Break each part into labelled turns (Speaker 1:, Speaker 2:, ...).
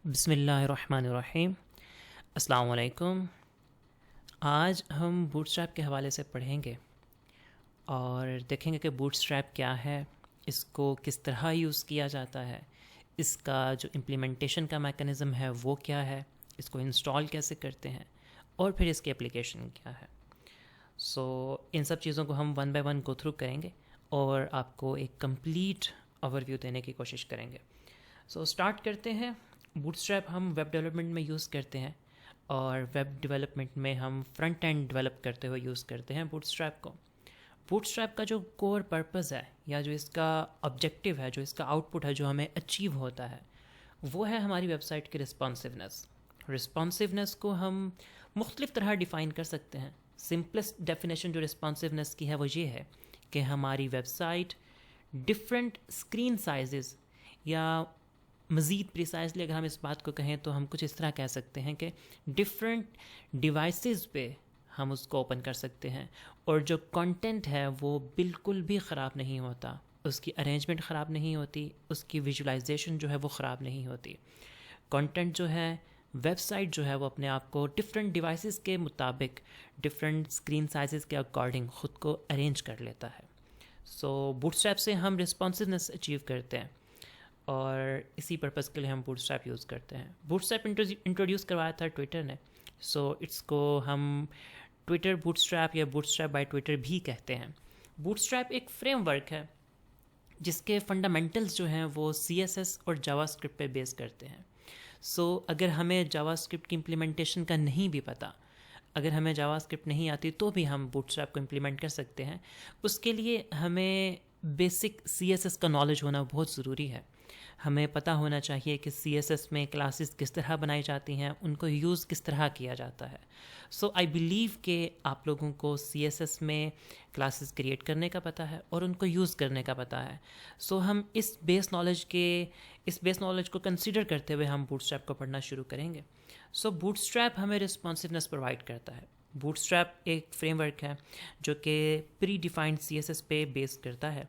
Speaker 1: बिस्मिल्लाहिर्रहमानिर्रहीम। अस्सलाम वालेकुम। आज हम बूटस्ट्रैप के हवाले से पढ़ेंगे और देखेंगे कि बूटस्ट्रैप क्या है, इसको किस तरह यूज़ किया जाता है, इसका जो इम्प्लीमेंटेशन का मैकेनिज़्म है वो क्या है, इसको इंस्टॉल कैसे करते हैं और फिर इसकी एप्लीकेशन क्या है। इन सब चीज़ों को हम one by one go through करेंगे और आपको एक कंप्लीट ओवरव्यू देने की कोशिश करेंगे। स्टार्ट करते हैं। बूटस्ट्रैप हम वेब डेवलपमेंट में यूज़ करते हैं और वेब डेवलपमेंट में हम फ्रंट एंड डेवलप करते हुए यूज़ करते हैं बूटस्ट्रैप को। बूटस्ट्रैप का जो कोर पर्पस है या जो इसका ऑब्जेक्टिव है, जो इसका आउटपुट है, जो हमें अचीव होता है, वो है हमारी वेबसाइट की रिस्पॉन्सिवनेस। रिस्पॉन्सिवनेस को हम मुख्तलिफ़ तरह डिफ़ाइन कर सकते हैं। सिंपलेस्ट डेफिनेशन जो रिस्पॉन्सिवनेस की है वो ये है कि हमारी वेबसाइट डिफरेंट स्क्रीन साइजेस, या मज़ीद प्रिसाइजली अगर हम इस बात को कहें तो हम कुछ इस तरह कह सकते हैं कि डिफरेंट डिवाइसेस पे हम उसको ओपन कर सकते हैं और जो कंटेंट है वो बिल्कुल भी ख़राब नहीं होता, उसकी अरेंजमेंट ख़राब नहीं होती, उसकी विजुलाइजेशन जो है वो ख़राब नहीं होती। कंटेंट जो है, वेबसाइट जो है वो अपने आप को डिफरेंट डिवाइसेस के मुताबिक, डिफरेंट स्क्रीन साइजेस के अकॉर्डिंग ख़ुद को अरेंज कर लेता है। बूटस्ट्रैप से हम रिस्पॉन्सिवनेस अचीव करते हैं और इसी पर्पज़ के लिए हम बूटस्ट्रैप यूज़ करते हैं। बूटस्ट्रैप इंट्रोड्यूस करवाया था ट्विटर ने, इसको हम ट्विटर बूटस्ट्रैप या बूटस्ट्रैप बाय ट्विटर भी कहते हैं। बूटस्ट्रैप एक फ्रेमवर्क है जिसके फंडामेंटल्स जो हैं वो CSS और जावास्क्रिप्ट पे बेस करते हैं। अगर हमें जावास्क्रिप्ट की इम्प्लीमेंटेशन का नहीं भी पता, अगर हमें जावास्क्रिप्ट नहीं आती तो भी हम बूटस्ट्रैप को इम्प्लीमेंट कर सकते हैं। उसके लिए हमें बेसिक CSS का नॉलेज होना बहुत ज़रूरी है। हमें पता होना चाहिए कि CSS में क्लासेस किस तरह बनाई जाती हैं, उनको यूज़ किस तरह किया जाता है। आई बिलीव कि आप लोगों को CSS में क्लासेस क्रिएट करने का पता है और उनको यूज़ करने का पता है। हम इस बेस नॉलेज को कंसिडर करते हुए हम बूटस्ट्रैप को पढ़ना शुरू करेंगे। बूटस्ट्रैप हमें रिस्पॉन्सिवनेस प्रोवाइड करता है। बूटस्ट्रैप एक फ्रेमवर्क है जो कि प्री डिफाइंड CSS पे बेस करता है।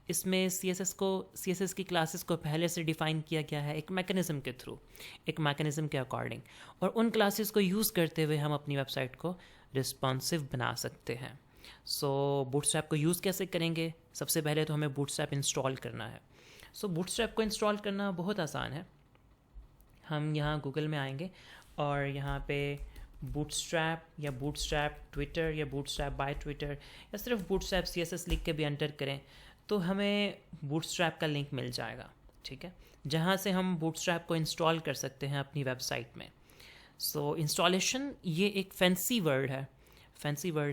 Speaker 1: इसमें CSS की क्लासेस को पहले से डिफ़ाइन किया गया है एक मैकेनिज़्म के थ्रू, एक मैकेनिज़्म के अकॉर्डिंग, और उन क्लासेस को यूज़ करते हुए हम अपनी वेबसाइट को रिस्पॉन्सिव बना सकते हैं। बूटस्ट्रैप को यूज़ कैसे करेंगे? सबसे पहले तो हमें बूटस्ट्रैप इंस्टॉल करना है। बूटस्ट्रैप को इंस्टॉल करना बहुत आसान है। हम यहाँ गूगल में आएंगे और यहाँ पे बूटस्ट्रैप या बूटस्ट्रैप ट्विटर या बूटस्ट्रैप बाय ट्विटर या सिर्फ बूटस्ट्रैप CSS लिख के भी एंटर करें तो हमें बूटस्ट्रैप का लिंक मिल जाएगा, ठीक है, जहाँ से हम बूटस्ट्रैप को इंस्टॉल कर सकते हैं अपनी वेबसाइट में। इंस्टॉलेशन ये एक फैंसी वर्ड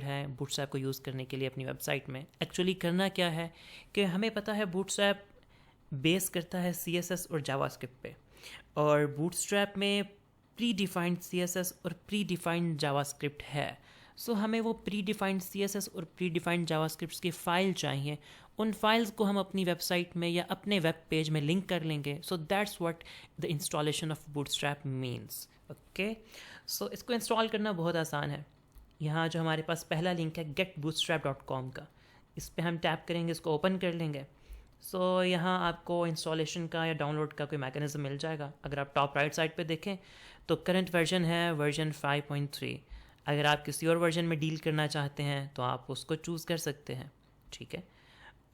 Speaker 1: है बूटस्ट्रैप को यूज़ करने के लिए अपनी वेबसाइट में। एक्चुअली करना क्या है कि हमें पता है बूटस्ट्रैप बेस करता है CSS और जावास्क्रिप्ट पे, और बूटस्ट्रैप में प्री डिफाइंड CSS और प्री डिफाइंड जावास्क्रिप्ट है। हमें वो प्री डिफाइंड CSS और प्री डिफाइंड जावास्क्रिप्ट की फ़ाइल चाहिए। उन फाइल्स को हम अपनी वेबसाइट में या अपने वेब पेज में लिंक कर लेंगे। That's what the installation of bootstrap means. Okay, इसको इंस्टॉल करना बहुत आसान है। यहाँ जो हमारे पास पहला लिंक है getbootstrap.com का, इस पर हम टैप करेंगे, इसको ओपन कर लेंगे। यहाँ आपको इंस्टॉलेशन का या डाउनलोड का कोई मैकेनिज़्म मिल जाएगा। अगर आप टॉप राइट साइड पे देखें तो करंट वर्जन है वर्जन 5.3। अगर आप किसी और वर्जन में डील करना चाहते हैं तो आप उसको चूज़ कर सकते हैं, ठीक है।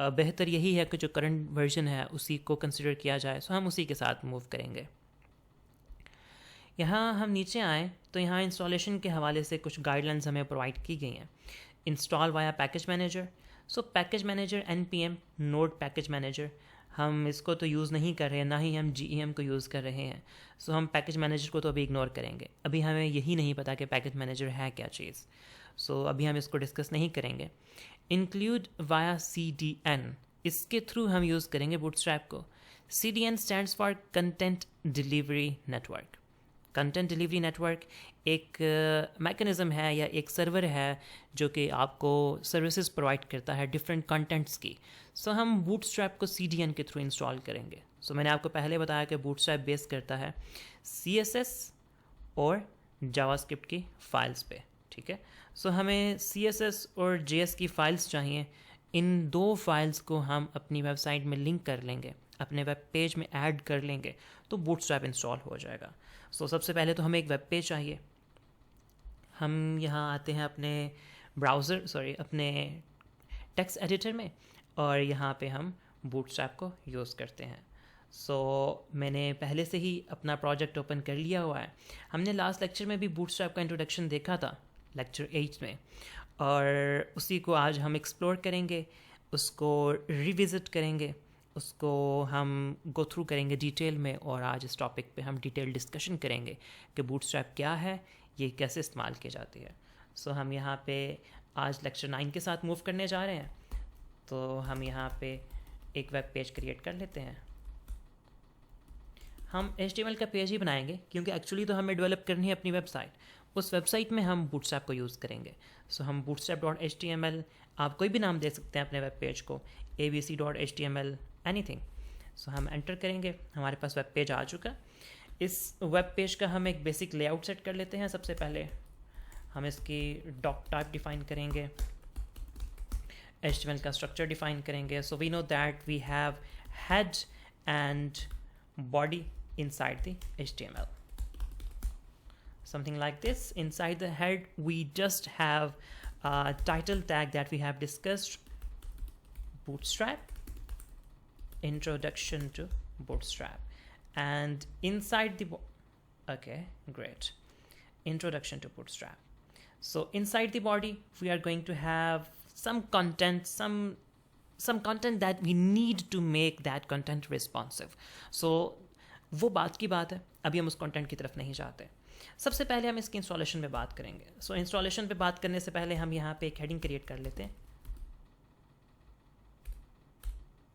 Speaker 1: बेहतर यही है कि जो करंट वर्जन है उसी को कंसिडर किया जाए, हम उसी के साथ मूव करेंगे। यहाँ हम नीचे आएँ तो यहाँ इंस्टॉलेशन के हवाले से कुछ गाइडलाइंस हमें प्रोवाइड की गई हैं। Install via package manager. Package manager NPM node package manager, हम इसको तो यूज़ नहीं कर रहे हैं, ना ही हम GEM को यूज़ कर रहे हैं। हम पैकेज मैनेजर को तो अभी इग्नोर करेंगे। अभी हमें यही नहीं पता कि पैकेज मैनेजर है क्या चीज़, अभी हम इसको डिस्कस नहीं करेंगे। इंक्लूड वाया CDN, इसके थ्रू हम यूज़ करेंगे बूटस्ट्रैप को। CDN stands for content delivery network. Content delivery network एक मैकेनिज़्म है या एक सर्वर है जो कि आपको सर्विसेज प्रोवाइड करता है डिफरेंट कंटेंट्स की। हम बूटस्ट्रैप को CDN के थ्रू इंस्टॉल करेंगे। मैंने आपको पहले बताया कि बूटस्ट्रैप बेस करता है CSS और जावास्क्रिप्ट की फ़ाइल्स पे, ठीक है। हमें CSS और JS की फ़ाइल्स चाहिए। इन दो फाइल्स को हम अपनी वेबसाइट में लिंक कर लेंगे अपने वेब पेज में ऐड कर लेंगे तो बूटस्ट्रैप इंस्टॉल हो जाएगा। सो सबसे पहले तो हमें एक वेब पेज चाहिए। हम यहाँ आते हैं अपने टेक्स्ट एडिटर में, और यहाँ पे हम बूटस्ट्रैप को यूज़ करते हैं। मैंने पहले से ही अपना प्रोजेक्ट ओपन कर लिया हुआ है। हमने लास्ट लेक्चर में भी बूटस्ट्रैप का इंट्रोडक्शन देखा था, लेक्चर 8 में, और उसी को आज हम एक्सप्लोर करेंगे, उसको रिविज़िट करेंगे, उसको हम गो थ्रू करेंगे डिटेल में, और आज इस टॉपिक पे हम डिटेल डिस्कशन करेंगे कि बूटस्ट्रैप क्या है, ये कैसे इस्तेमाल की जाती है। हम यहाँ पे आज लेक्चर 9 के साथ मूव करने जा रहे हैं। तो हम यहाँ पे एक वेब पेज क्रिएट कर लेते हैं। हम HTML का पेज ही बनाएंगे क्योंकि एक्चुअली तो हमें डेवलप करनी है अपनी वेबसाइट। उस वेबसाइट में हम बूटस्ट्रैप को यूज़ करेंगे। हम bootstrap.html, आप कोई भी नाम दे सकते हैं अपने वेब पेज को, abc.html, एनीथिंग। हम एंटर करेंगे, हमारे पास वेब पेज आ चुका। इस वेब पेज का हम एक बेसिक लेआउट सेट कर लेते हैं। सबसे पहले हम इसकी डॉक टाइप डिफाइन करेंगे, HTML का स्ट्रक्चर डिफाइन करेंगे। So we know that we have head and body inside the HTML. Something like this. Inside the head, we just have a title tag that we have discussed. Bootstrap, introduction to Bootstrap. And inside the, okay, great. Introduction to Bootstrap. So inside the body, we are going to have some content, some content that we need to make that content responsive. So वो बात की बात है, अभी हम उस content की तरफ नहीं जाते। सबसे पहले हम इसकी इंस्टॉलेशन पे बात करेंगे। इंस्टॉलेशन पे बात करने से पहले हम यहाँ पे एक हेडिंग क्रिएट कर लेते हैं,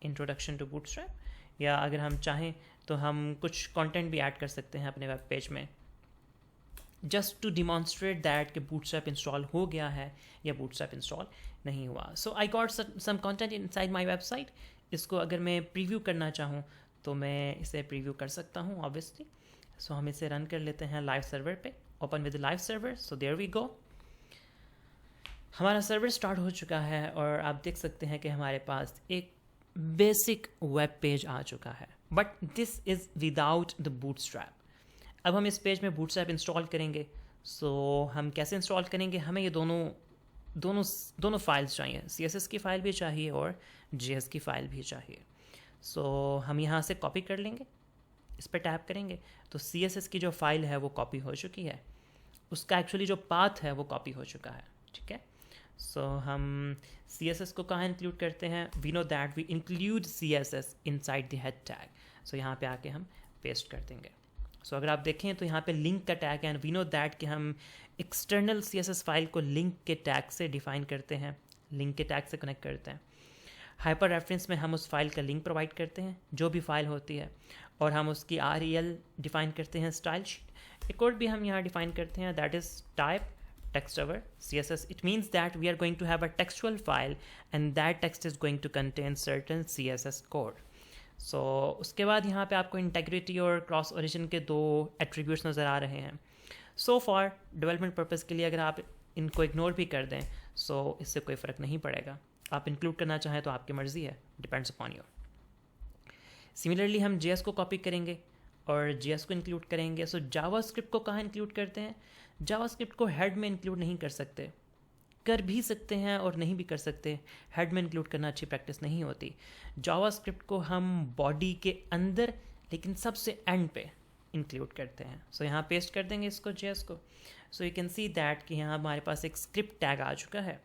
Speaker 1: इंट्रोडक्शन टू बूटस्ट्रैप, या अगर हम चाहें तो हम कुछ कंटेंट भी ऐड कर सकते हैं अपने वेब पेज में, जस्ट टू डिमॉन्स्ट्रेट दैट कि बूटस्ट्रैप इंस्टॉल हो गया है या बूटस्ट्रैप इंस्टॉल नहीं हुआ। I got some content inside my website. इसको अगर मैं प्रीव्यू करना चाहूँ तो मैं इसे प्रीव्यू कर सकता हूँ ऑब्वियसली। हम इसे रन कर लेते हैं लाइव सर्वर पे, open with live server. There we go, हमारा सर्वर स्टार्ट हो चुका है और आप देख सकते हैं कि हमारे पास एक बेसिक वेब पेज आ चुका है, but this is without the bootstrap. अब हम इस पेज में बूटस्ट्रैप इंस्टॉल करेंगे। हम कैसे इंस्टॉल करेंगे, हमें ये दोनों फाइल्स चाहिए, CSS की फ़ाइल भी चाहिए और JS की फ़ाइल भी चाहिए। हम यहाँ से कॉपी कर लेंगे, इस पर टैप करेंगे तो CSS की जो फाइल है वो कॉपी हो चुकी है, उसका एक्चुअली जो पाथ है वो कॉपी हो चुका है। ठीक है, हम CSS को कहाँ इंक्लूड करते हैं, we know that we include CSS inside the head tag. यहाँ पे आके हम पेस्ट कर देंगे। अगर आप देखें तो यहाँ पे लिंक का टैग है, एंड वी नो दैट कि हम एक्सटर्नल CSS फाइल को लिंक के टैग से डिफाइन करते हैं, लिंक के टैग से कनेक्ट करते हैं। हाइपर रेफरेंस में हम उस फाइल का लिंक प्रोवाइड करते हैं, जो भी फाइल होती है, और हम उसकी REL डिफाइन करते हैं, स्टाइल शीट। एक और भी हम यहाँ डिफाइन करते हैं, that is type text over CSS. It means that we are going to have a textual file and that text is going to contain certain CSS code. उसके बाद यहाँ पे आपको इंटेग्रिटी और क्रॉस ओरिजिन के दो एट्रीब्यूट्स नज़र आ रहे हैं। फॉर डेवलपमेंट पर्पज़ के लिए अगर आप इनको इग्नोर भी कर दें इससे कोई फ़र्क नहीं पड़ेगा। आप इंक्लूड करना चाहें तो आपकी मर्ज़ी है, डिपेंड्स अपॉन यू। सिमिलरली हम JS को कॉपी करेंगे और JS को इंक्लूड करेंगे। जावास्क्रिप्ट को कहाँ इंक्लूड करते हैं, जावास्क्रिप्ट को हेड में इंक्लूड नहीं कर सकते, कर भी सकते हैं और नहीं भी कर सकते। हेड में इंक्लूड करना अच्छी प्रैक्टिस नहीं होती। जावास्क्रिप्ट को हम बॉडी के अंदर लेकिन सबसे एंड पे इंक्लूड करते हैं। यहाँ पेस्ट कर देंगे इसको, JS को। यू कैन सी दैट कि यहाँ हमारे पास एक स्क्रिप्ट टैग आ चुका है,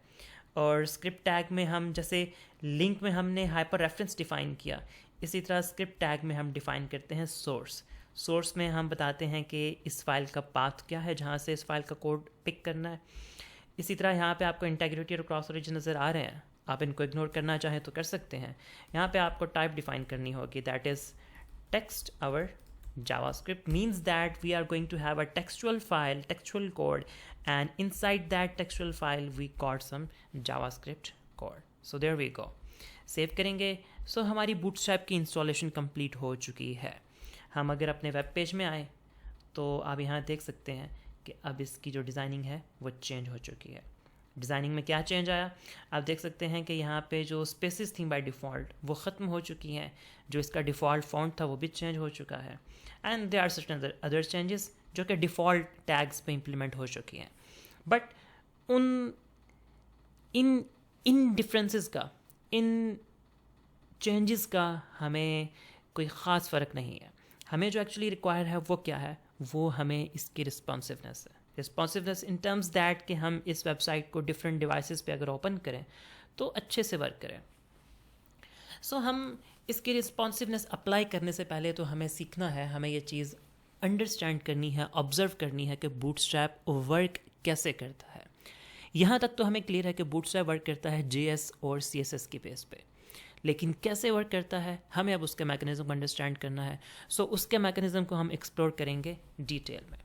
Speaker 1: और स्क्रिप्ट टैग में हम जैसे लिंक में हमने हाइपर रेफरेंस डिफ़ाइन किया, इसी तरह स्क्रिप्ट टैग में हम डिफ़ाइन करते हैं सोर्स में हम बताते हैं कि इस फाइल का पाथ क्या है, जहाँ से इस फाइल का कोड पिक करना है। इसी तरह यहाँ पे आपको इंटेग्रिटी और क्रॉस ओरिजिन नज़र आ रहे हैं, आप इनको इग्नोर करना चाहें तो कर सकते हैं। यहाँ पे आपको टाइप डिफाइन करनी होगी, that is text our JavaScript means that we are going to have a textual file, textual code, and inside that textual file we got some JavaScript code. There we go. Save करेंगे। हमारी bootstrap की installation complete हो चुकी है। हम अगर अपने web page में आए तो आप यहाँ देख सकते हैं कि अब इसकी जो डिज़ाइनिंग है वो चेंज हो चुकी है। डिज़ाइनिंग में क्या चेंज आया, आप देख सकते हैं कि यहाँ पे जो स्पेसिस थी बाय डिफ़ॉल्ट वो ख़त्म हो चुकी हैं, जो इसका डिफ़ॉल्ट फॉन्ट था वो भी चेंज हो चुका है, and there are certain other changes जो कि डिफ़ॉल्ट टैग्स पे इम्प्लीमेंट हो चुकी हैं। बट उन इन इन डिफरेंसेस का, इन चेंजेस का हमें कोई ख़ास फ़र्क नहीं है। हमें जो एक्चुअली रिक्वायर है वो क्या है, वो हमें इसकी रिस्पॉन्सिवनेस है। रिस्पॉन्सिवनेस इन टर्म्स दैट कि हम इस वेबसाइट को डिफरेंट डिवाइसेस पे अगर ओपन करें तो अच्छे से वर्क करें। सो हम इसकी रिस्पॉन्सिवनेस अप्लाई करने से पहले तो हमें सीखना है, हमें ये चीज़ अंडरस्टैंड करनी है, ऑब्जर्व करनी है कि बूटस्ट्रैप वर्क कैसे करता है। यहाँ तक तो हमें क्लियर है कि बूटस्ट्रैप वर्क करता है JS और CSS की बेस पे, लेकिन कैसे वर्क करता है हमें अब उसके मैकेनिज़्म को अंडरस्टैंड करना है। सो उसके मैकेनिज़्म को हम एक्सप्लोर करेंगे डिटेल में।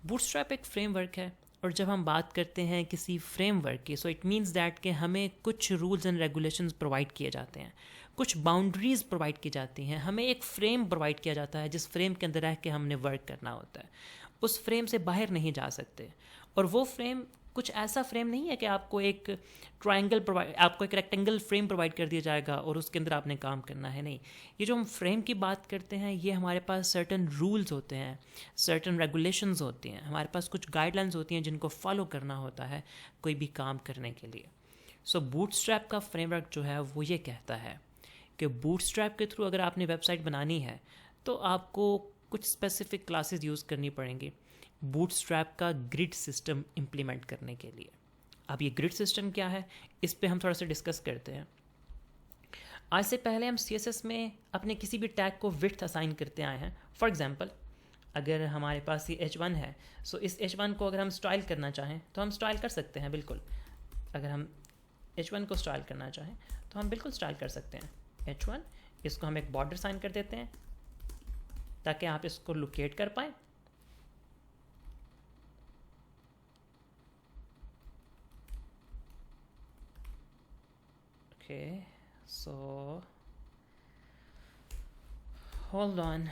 Speaker 1: बूटस्ट्रैप एक फ्रेमवर्क है, और जब हम बात करते हैं किसी फ्रेमवर्क की, सो इट मीन्स दैट कि हमें कुछ रूल्स एंड रेगुलेशंस प्रोवाइड किए जाते हैं, कुछ बाउंड्रीज प्रोवाइड की जाती हैं, हमें एक फ्रेम प्रोवाइड किया जाता है जिस फ्रेम के अंदर रह के हमने वर्क करना होता है। उस फ्रेम से बाहर नहीं जा सकते, और वो फ्रेम कुछ ऐसा फ्रेम नहीं है कि आपको एक आपको एक रेक्टेंगल फ्रेम प्रोवाइड कर दिया जाएगा और उसके अंदर आपने काम करना है। नहीं, ये जो हम फ्रेम की बात करते हैं ये हमारे पास सर्टन रूल्स होते हैं, सर्टन रेगुलेशंस होती हैं, हमारे पास कुछ गाइडलाइंस होती हैं जिनको फॉलो करना होता है कोई भी काम करने के लिए। सो बूटस्ट्रैप का फ्रेमवर्क जो है वो ये कहता है कि बूटस्ट्रैप के थ्रू अगर आपने वेबसाइट बनानी है तो आपको कुछ स्पेसिफिक क्लासेस यूज़ करनी पड़ेंगी बूटस्ट्रैप का ग्रिड सिस्टम इम्प्लीमेंट करने के लिए। अब ये ग्रिड सिस्टम क्या है, इस पे हम थोड़ा सा डिस्कस करते हैं। आज से पहले हम CSS में अपने किसी भी टैग को विड्थ असाइन करते आए हैं। फॉर एग्जांपल, अगर हमारे पास ये H1 है, सो इस H1 को अगर हम स्टाइल करना चाहें तो हम स्टाइल कर सकते हैं, बिल्कुल। अगर हम H1 को स्टाइल करना चाहें तो हम बिल्कुल स्टाइल कर सकते हैं। H1, इसको हम एक बॉर्डर साइन कर देते हैं ताकि आप इसको लोकेट कर पाएँ। Okay, so hold on.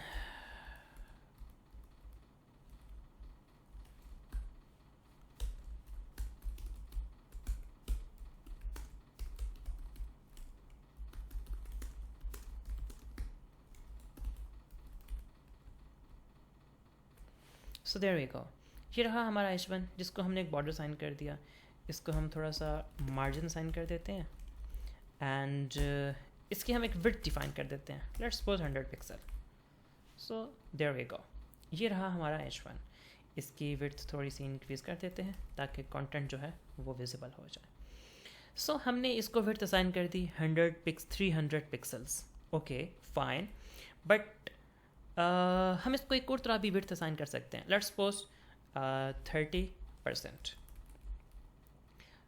Speaker 1: So there we go. ये रहा हमारा H1 जिसको हमने एक बॉर्डर साइन कर दिया। इसको हम थोड़ा सा मार्जिन साइन कर देते हैं, एंड इसकी हम एक विड्थ डिफाइन कर देते हैं, let's suppose 100 pixel. So there we go, ये रहा हमारा H1। इसकी विड्थ थोड़ी सी इंक्रीज़ कर देते हैं ताकि कंटेंट जो है वो विजिबल हो जाए। सो हमने इसको विड्थ असाइन कर दी 300 पिक्सल्स। ओके फाइन, बट हम इसको एक और तरह भी विड्थ असाइन कर सकते हैं, लेट्स सपोज 30%।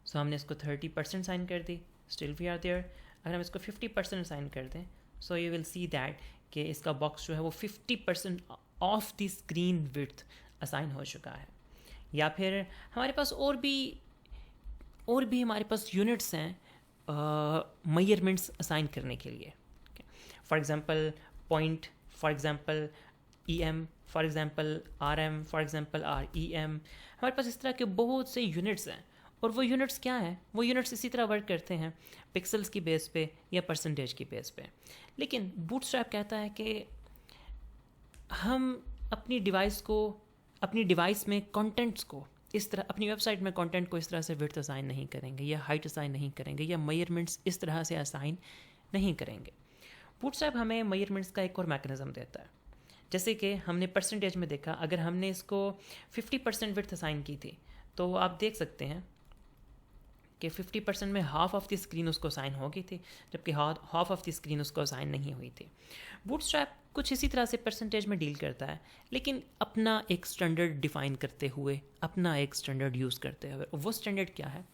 Speaker 1: सो हमने इसको 30% साइन कर दी, स्टिल वी आर देयर। अगर हम इसको 50% साइन कर दें, so you will see that कि इसका बॉक्स जो है वो 50% of the screen width assign हो चुका है। या फिर हमारे पास और भी हमारे पास यूनिट्स हैं मेजरमेंट्स असाइन करने के लिए। For example point, for example EM, for example RM, for example REM। हमारे पास इस तरह के बहुत से यूनिट्स हैं, और वो यूनिट्स क्या हैं, वो यूनिट्स इसी तरह वर्क करते हैं पिक्सल्स की बेस पे या परसेंटेज की बेस पे। लेकिन बूटस्ट्रैप कहता है कि हम अपनी डिवाइस में कंटेंट्स को इस तरह, अपनी वेबसाइट में कंटेंट को इस तरह से विड्थ असाइन नहीं करेंगे, या हाइट असाइन नहीं करेंगे, या मेजरमेंट्स इस तरह से असाइन नहीं करेंगे। बूटस्ट्रैप हमें मेजरमेंट्स का एक और मैकेनिज्म देता है। जैसे कि हमने परसेंटेज में देखा, अगर हमने इसको 50% विड्थ असाइन की थी तो आप देख सकते हैं कि 50% में हाफ ऑफ द स्क्रीन उसको असाइन हो गई थी, जबकि हाफ ऑफ द स्क्रीन उसको असाइन नहीं हुई थी। बूटस्ट्रैप कुछ इसी तरह से परसेंटेज में डील करता है, लेकिन अपना एक स्टैंडर्ड डिफाइन करते हुए, अपना एक स्टैंडर्ड यूज़ करते हुए। वो स्टैंडर्ड क्या है?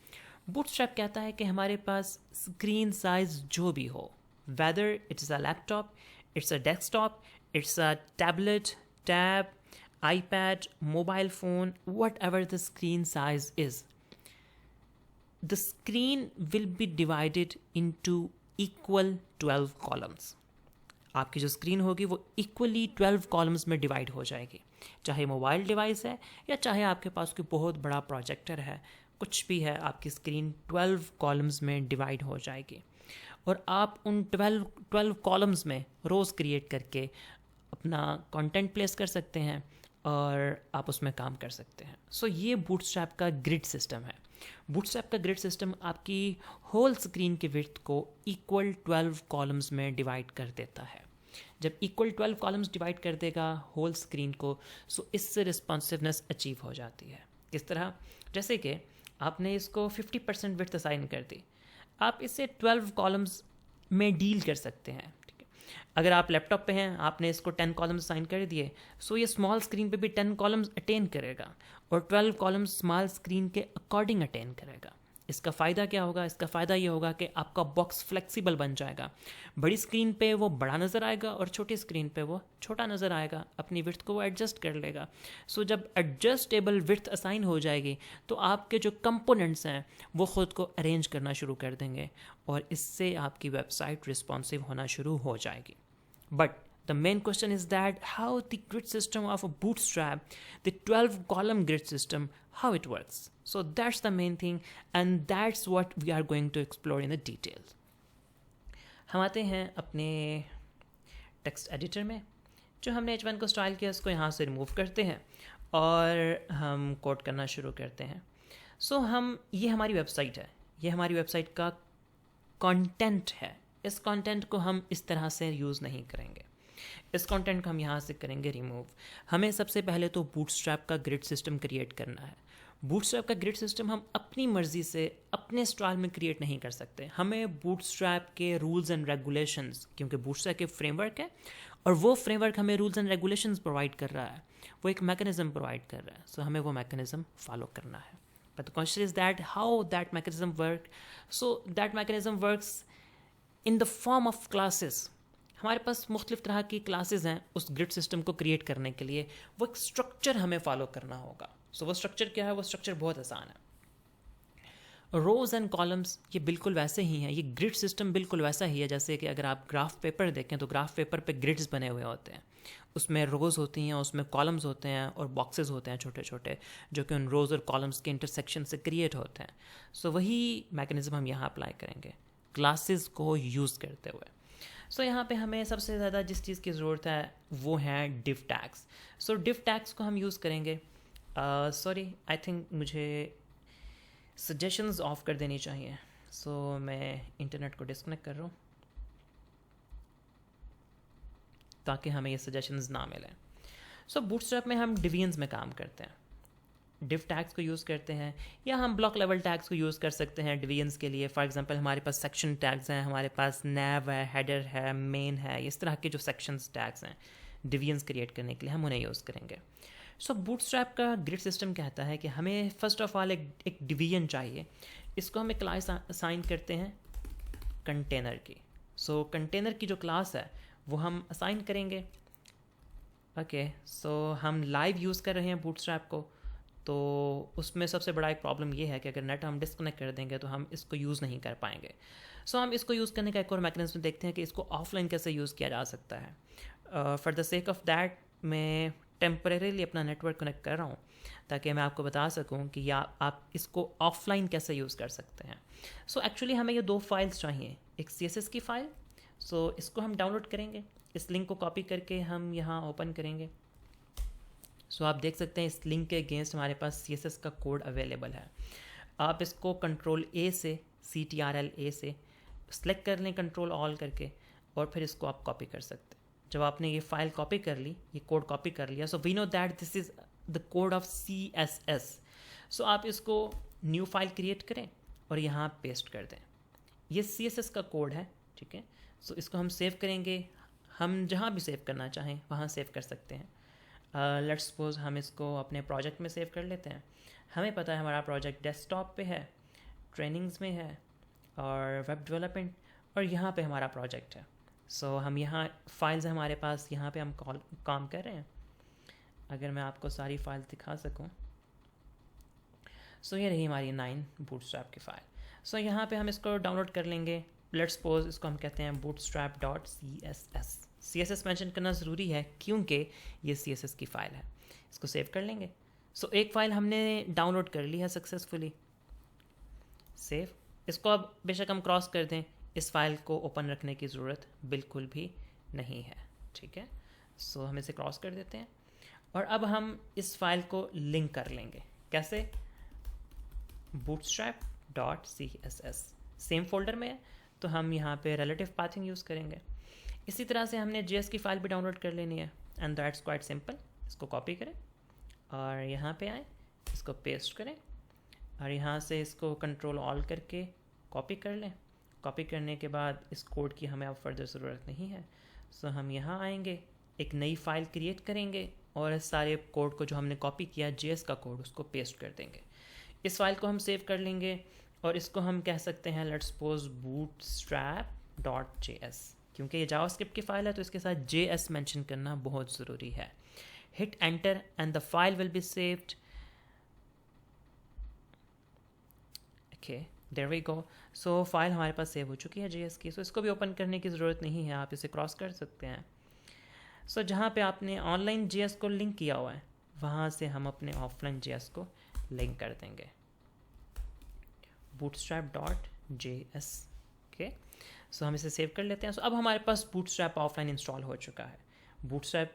Speaker 1: बूटस्ट्रैप कहता है कि हमारे पास स्क्रीन साइज जो भी हो, whether it's a laptop, it's a desktop, it's a tablet, tab, iPad, mobile phone, whatever the screen size is, the screen will be divided into equal 12 columns. आपकी जो स्क्रीन होगी वो इक्वली 12 कॉलम्स में divide हो जाएगी, चाहे mobile device है या चाहे आपके पास कोई बहुत बड़ा प्रोजेक्टर है, कुछ भी है, आपकी स्क्रीन 12 कॉलम्स में डिवाइड हो जाएगी और आप उन 12 कॉलम्स में रोज़ क्रिएट करके अपना कंटेंट प्लेस कर सकते हैं और आप उसमें काम कर सकते हैं. सो ये बूटस्ट्रैप का ग्रिड सिस्टम है. बूटस्ट्रैप का ग्रिड सिस्टम आपकी होल स्क्रीन की विड्थ को इक्वल 12 कॉलम्स में डिवाइड कर देता है. जब इक्वल 12 कॉलम्स डिवाइड कर देगा होल स्क्रीन को, सो इससे रिस्पॉन्सिवनेस अचीव हो जाती है. किस तरह? जैसे कि आपने इसको 50% विड्थ असाइन कर दी, आप इसे 12 कॉलम्स में डील कर सकते हैं. ठीक है, अगर आप लैपटॉप पे हैं, आपने इसको 10 कॉलम्स असाइन कर दिए, सो ये स्मॉल स्क्रीन पे भी 10 कॉलम्स अटेन करेगा और 12 कॉलम्स स्मॉल स्क्रीन के अकॉर्डिंग अटेन करेगा. इसका फ़ायदा क्या होगा? इसका फ़ायदा ये होगा कि आपका बॉक्स फ्लेक्सिबल बन जाएगा. बड़ी स्क्रीन पे वो बड़ा नज़र आएगा और छोटी स्क्रीन पे वो छोटा नज़र आएगा. अपनी विड्थ को वो एडजस्ट कर लेगा. सो जब एडजस्टेबल विड्थ असाइन हो जाएगी तो आपके जो कंपोनेंट्स हैं वो ख़ुद को अरेंज करना शुरू कर देंगे और इससे आपकी वेबसाइट रिस्पॉन्सिव होना शुरू हो जाएगी. But the main question is that how the grid system of a bootstrap, the 12 column grid system, how it works. So that's the main thing and that's what we are going to explore in the detail. हम आते हैं अपने text editor में. जो हमने H1 को style किया उसको यहाँ से रिमूव करते हैं और हम कोड करना शुरू करते हैं. सो ये हमारी वेबसाइट है, ये हमारी वेबसाइट का कंटेंट है. इस कंटेंट को हम इस तरह से यूज़ नहीं करेंगे. इस कंटेंट को हम यहाँ से करेंगे रिमूव. हमें सबसे पहले तो बूटस्ट्रैप का ग्रिड सिस्टम क्रिएट करना है. बूटस्ट्रैप का ग्रिड सिस्टम हम अपनी मर्ज़ी से अपने स्टाइल में क्रिएट नहीं कर सकते. हमें बूटस्ट्रैप के रूल्स एंड रेगुलेशंस, क्योंकि बूटस्ट्रैप के फ्रेमवर्क है और वो फ्रेमवर्क हमें रूल्स एंड रेगुलेशंस प्रोवाइड कर रहा है, वो एक मैकेनिज्म प्रोवाइड कर रहा है. सो हमें वो मैकेनिज्म फॉलो करना है. But the question is that how that mechanism work. So that mechanism works in the form of classes. हमारे पास मुख्तलिफ तरह की क्लासेस हैं उस ग्रिड सिस्टम को क्रिएट करने के लिए. वो एक स्ट्रक्चर हमें फॉलो करना होगा. सो वो स्ट्रक्चर क्या है? वो स्ट्रक्चर बहुत आसान है. रोज़ एंड कॉलम्स ये बिल्कुल वैसे ही हैं. ये ग्रिड सिस्टम बिल्कुल वैसा ही है जैसे कि अगर आप ग्राफ पेपर देखें तो ग्राफ पेपर पे ग्रिड्स बने हुए होते हैं. उसमें रोज़ होती हैं, उसमें कॉलम्स होते हैं और बॉक्सेस होते हैं छोटे छोटे, जो कि उन रोज़ और कॉलम्स के इंटरसेक्शन से क्रिएट होते हैं. सो वही मैकेनिज्म हम यहाँ अप्लाई करेंगे क्लासेस को यूज़ करते हुए. सो यहाँ पे हमें सबसे ज़्यादा जिस चीज़ की ज़रूरत है वो है डिव टैग्स. सो डिव टैग्स को हम यूज़ करेंगे. सॉरी, आई थिंक मुझे सजेशंस ऑफ कर देनी चाहिए. सो मैं इंटरनेट को डिस्कनेक्ट कर रहा हूँ ताकि हमें ये सजेशंस ना मिलें. सो बूटस्ट्रैप में हम डिविजन्स में काम करते हैं, डिव टैग्स को यूज़ करते हैं, या हम ब्लॉक लेवल टैग्स को यूज़ कर सकते हैं डिवीजन्स के लिए. फॉर एग्जांपल हमारे पास सेक्शन टैग्स हैं, हमारे पास नैव है, हेडर है, मेन है. इस तरह के जो सेक्शंस टैग्स हैं डिवीजन्स क्रिएट करने के लिए हम उन्हें यूज़ करेंगे. सो बूटस्ट्रैप का ग्रिड सिस्टम कहता है कि हमें फर्स्ट ऑफ ऑल एक डिवीजन चाहिए. इसको हम एक क्लास असाइन करते हैं कंटेनर की. सो कंटेनर की जो क्लास है वो हम असाइन करेंगे. ओके, सो हम लाइव यूज़ कर रहे हैं बूटस्ट्रैप को, तो उसमें सबसे बड़ा एक प्रॉब्लम ये है कि अगर नेट हम डिस्कनेक्ट कर देंगे तो हम इसको यूज़ नहीं कर पाएंगे. सो हम इसको यूज़ करने का एक और मैकेनिज्म देखते हैं कि इसको ऑफलाइन कैसे यूज़ किया जा सकता है. For the sake of that मैं टेम्परेरीली अपना नेटवर्क कनेक्ट कर रहा हूँ ताकि मैं आपको बता सकूँ कि या आप इसको ऑफलाइन कैसे यूज़ कर सकते हैं. सो एक्चुअली हमें ये 2 फाइल्स चाहिए. एक CSS की फ़ाइल, सो इसको हम डाउनलोड करेंगे. इस लिंक को कॉपी करके हम यहाँ ओपन करेंगे. सो आप देख सकते हैं इस लिंक के अगेंस्ट हमारे पास CSS का कोड अवेलेबल है. आप इसको Ctrl+A से CTRL+A से सेलेक्ट कर लें, कंट्रोल ऑल करके, और फिर इसको आप कॉपी कर सकते हैं. जब आपने ये फाइल कॉपी कर ली, ये कोड कॉपी कर लिया, so we know that this is the code of CSS. So आप इसको न्यू फाइल क्रिएट करें और यहाँ पेस्ट कर दें. ये CSS का कोड है, ठीक है. सो इसको हम सेव करेंगे. हम जहाँ भी सेव करना चाहें वहाँ सेव कर सकते हैं. लेट्स सपोज हम इसको अपने प्रोजेक्ट में सेव कर लेते हैं. हमें पता है हमारा प्रोजेक्ट डेस्कटॉप पे है, ट्रेनिंग्स में है और वेब डेवलपमेंट, और यहाँ पे हमारा प्रोजेक्ट है. सो हम यहाँ फाइल्स हैं हमारे पास, यहाँ पे हम काम कर रहे हैं. अगर मैं आपको सारी फाइल्स दिखा सकूँ, सो ये रही हमारी 9 बूटस्ट्रैप की फ़ाइल. सो यहाँ पे हम इसको डाउनलोड कर लेंगे. लेट्स सपोज इसको हम कहते हैं bootstrap.css. CSS मेंशन करना ज़रूरी है क्योंकि ये CSS की फ़ाइल है. इसको सेव कर लेंगे. सो एक फ़ाइल हमने डाउनलोड कर ली है सक्सेसफुली. सेव। इसको अब बेशक हम क्रॉस कर दें, इस फाइल को ओपन रखने की ज़रूरत बिल्कुल भी नहीं है, ठीक है। सो हम इसे क्रॉस कर देते हैं और अब हम इस फाइल को लिंक कर लेंगे। कैसे? bootstrap.css सेम फोल्डर में है, तो हम यहाँ पे रिलेटिव पाथिंग यूज़ करेंगे। इसी तरह से हमने JS की फ़ाइल भी डाउनलोड कर लेनी है, एंड दैट्स क्वाइट सिंपल। इसको कॉपी करें और यहाँ पे आएँ, इसको पेस्ट करें और यहाँ से इसको कंट्रोल ऑल करके कॉपी कर लें। कॉपी करने के बाद इस कोड की हमें अब फर्दर ज़रूरत नहीं है। सो हम यहाँ आएंगे, एक नई फ़ाइल क्रिएट करेंगे और इस सारे कोड को जो हमने कॉपी किया JS का कोड, उसको पेस्ट कर देंगे। इस फाइल को हम सेव कर लेंगे और इसको हम कह सकते हैं लेट्स सपोज bootstrap.js, क्योंकि ये जावास्क्रिप्ट की फ़ाइल है तो इसके साथ JS मेंशन करना बहुत ज़रूरी है। Hit enter and the file will be saved. Okay, there we go. So file हमारे पास सेव हो चुकी है JS की। सो इसको भी ओपन करने की ज़रूरत नहीं है, आप इसे क्रॉस कर सकते हैं। सो जहाँ पे आपने ऑनलाइन JS को लिंक किया हुआ है, वहाँ से हम अपने ऑफलाइन JS को लिंक कर देंगे, bootstrap.js। ओके, सो हम इसे सेव कर लेते हैं। सो अब हमारे पास bootstrap ऑफलाइन इंस्टॉल हो चुका है। bootstrap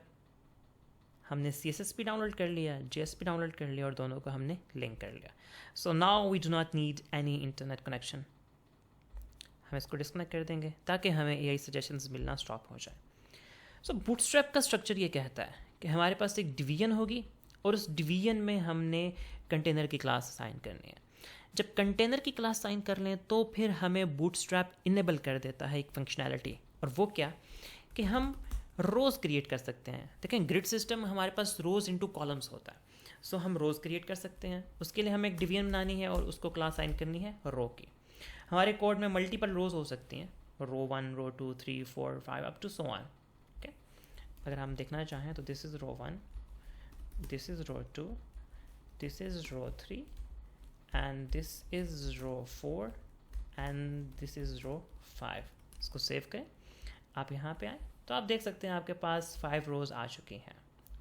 Speaker 1: हमने CSS भी डाउनलोड कर लिया, JS भी डाउनलोड कर लिया और दोनों को हमने लिंक कर लिया। So now we do not need any internet connection. हम इसको डिस्कनेक्ट कर देंगे ताकि हमें AI सजेशंस मिलना स्टॉप हो जाए। सो bootstrap का स्ट्रक्चर ये कहता है कि हमारे पास एक डिवीजन होगी और उस डिवीजन में हमने कंटेनर की क्लास असाइन करनी है। जब कंटेनर की क्लास असाइन कर लें तो फिर हमें बूटस्ट्रैप इनेबल कर देता है एक फंक्शनैलिटी, और वो क्या कि हम रोज़ क्रिएट कर सकते हैं। देखें, ग्रिड सिस्टम हमारे पास रोज़ इनटू कॉलम्स होता है। सो हम रोज़ क्रिएट कर सकते हैं। उसके लिए हमें एक डिवीजन बनानी है और उसको क्लास असाइन करनी है रो की। हमारे कोड में मल्टीपल रोज़ हो सकती हैं, row 1, row 2, 3, 4, 5 up to so on. Okay, अगर हम देखना चाहें तो this is row 1, this is row 2, this is row 3 and this is row 4 and this is row 5। इसको सेव करें, आप यहाँ पे आए तो आप देख सकते हैं आपके पास 5 रोज़ आ चुकी हैं।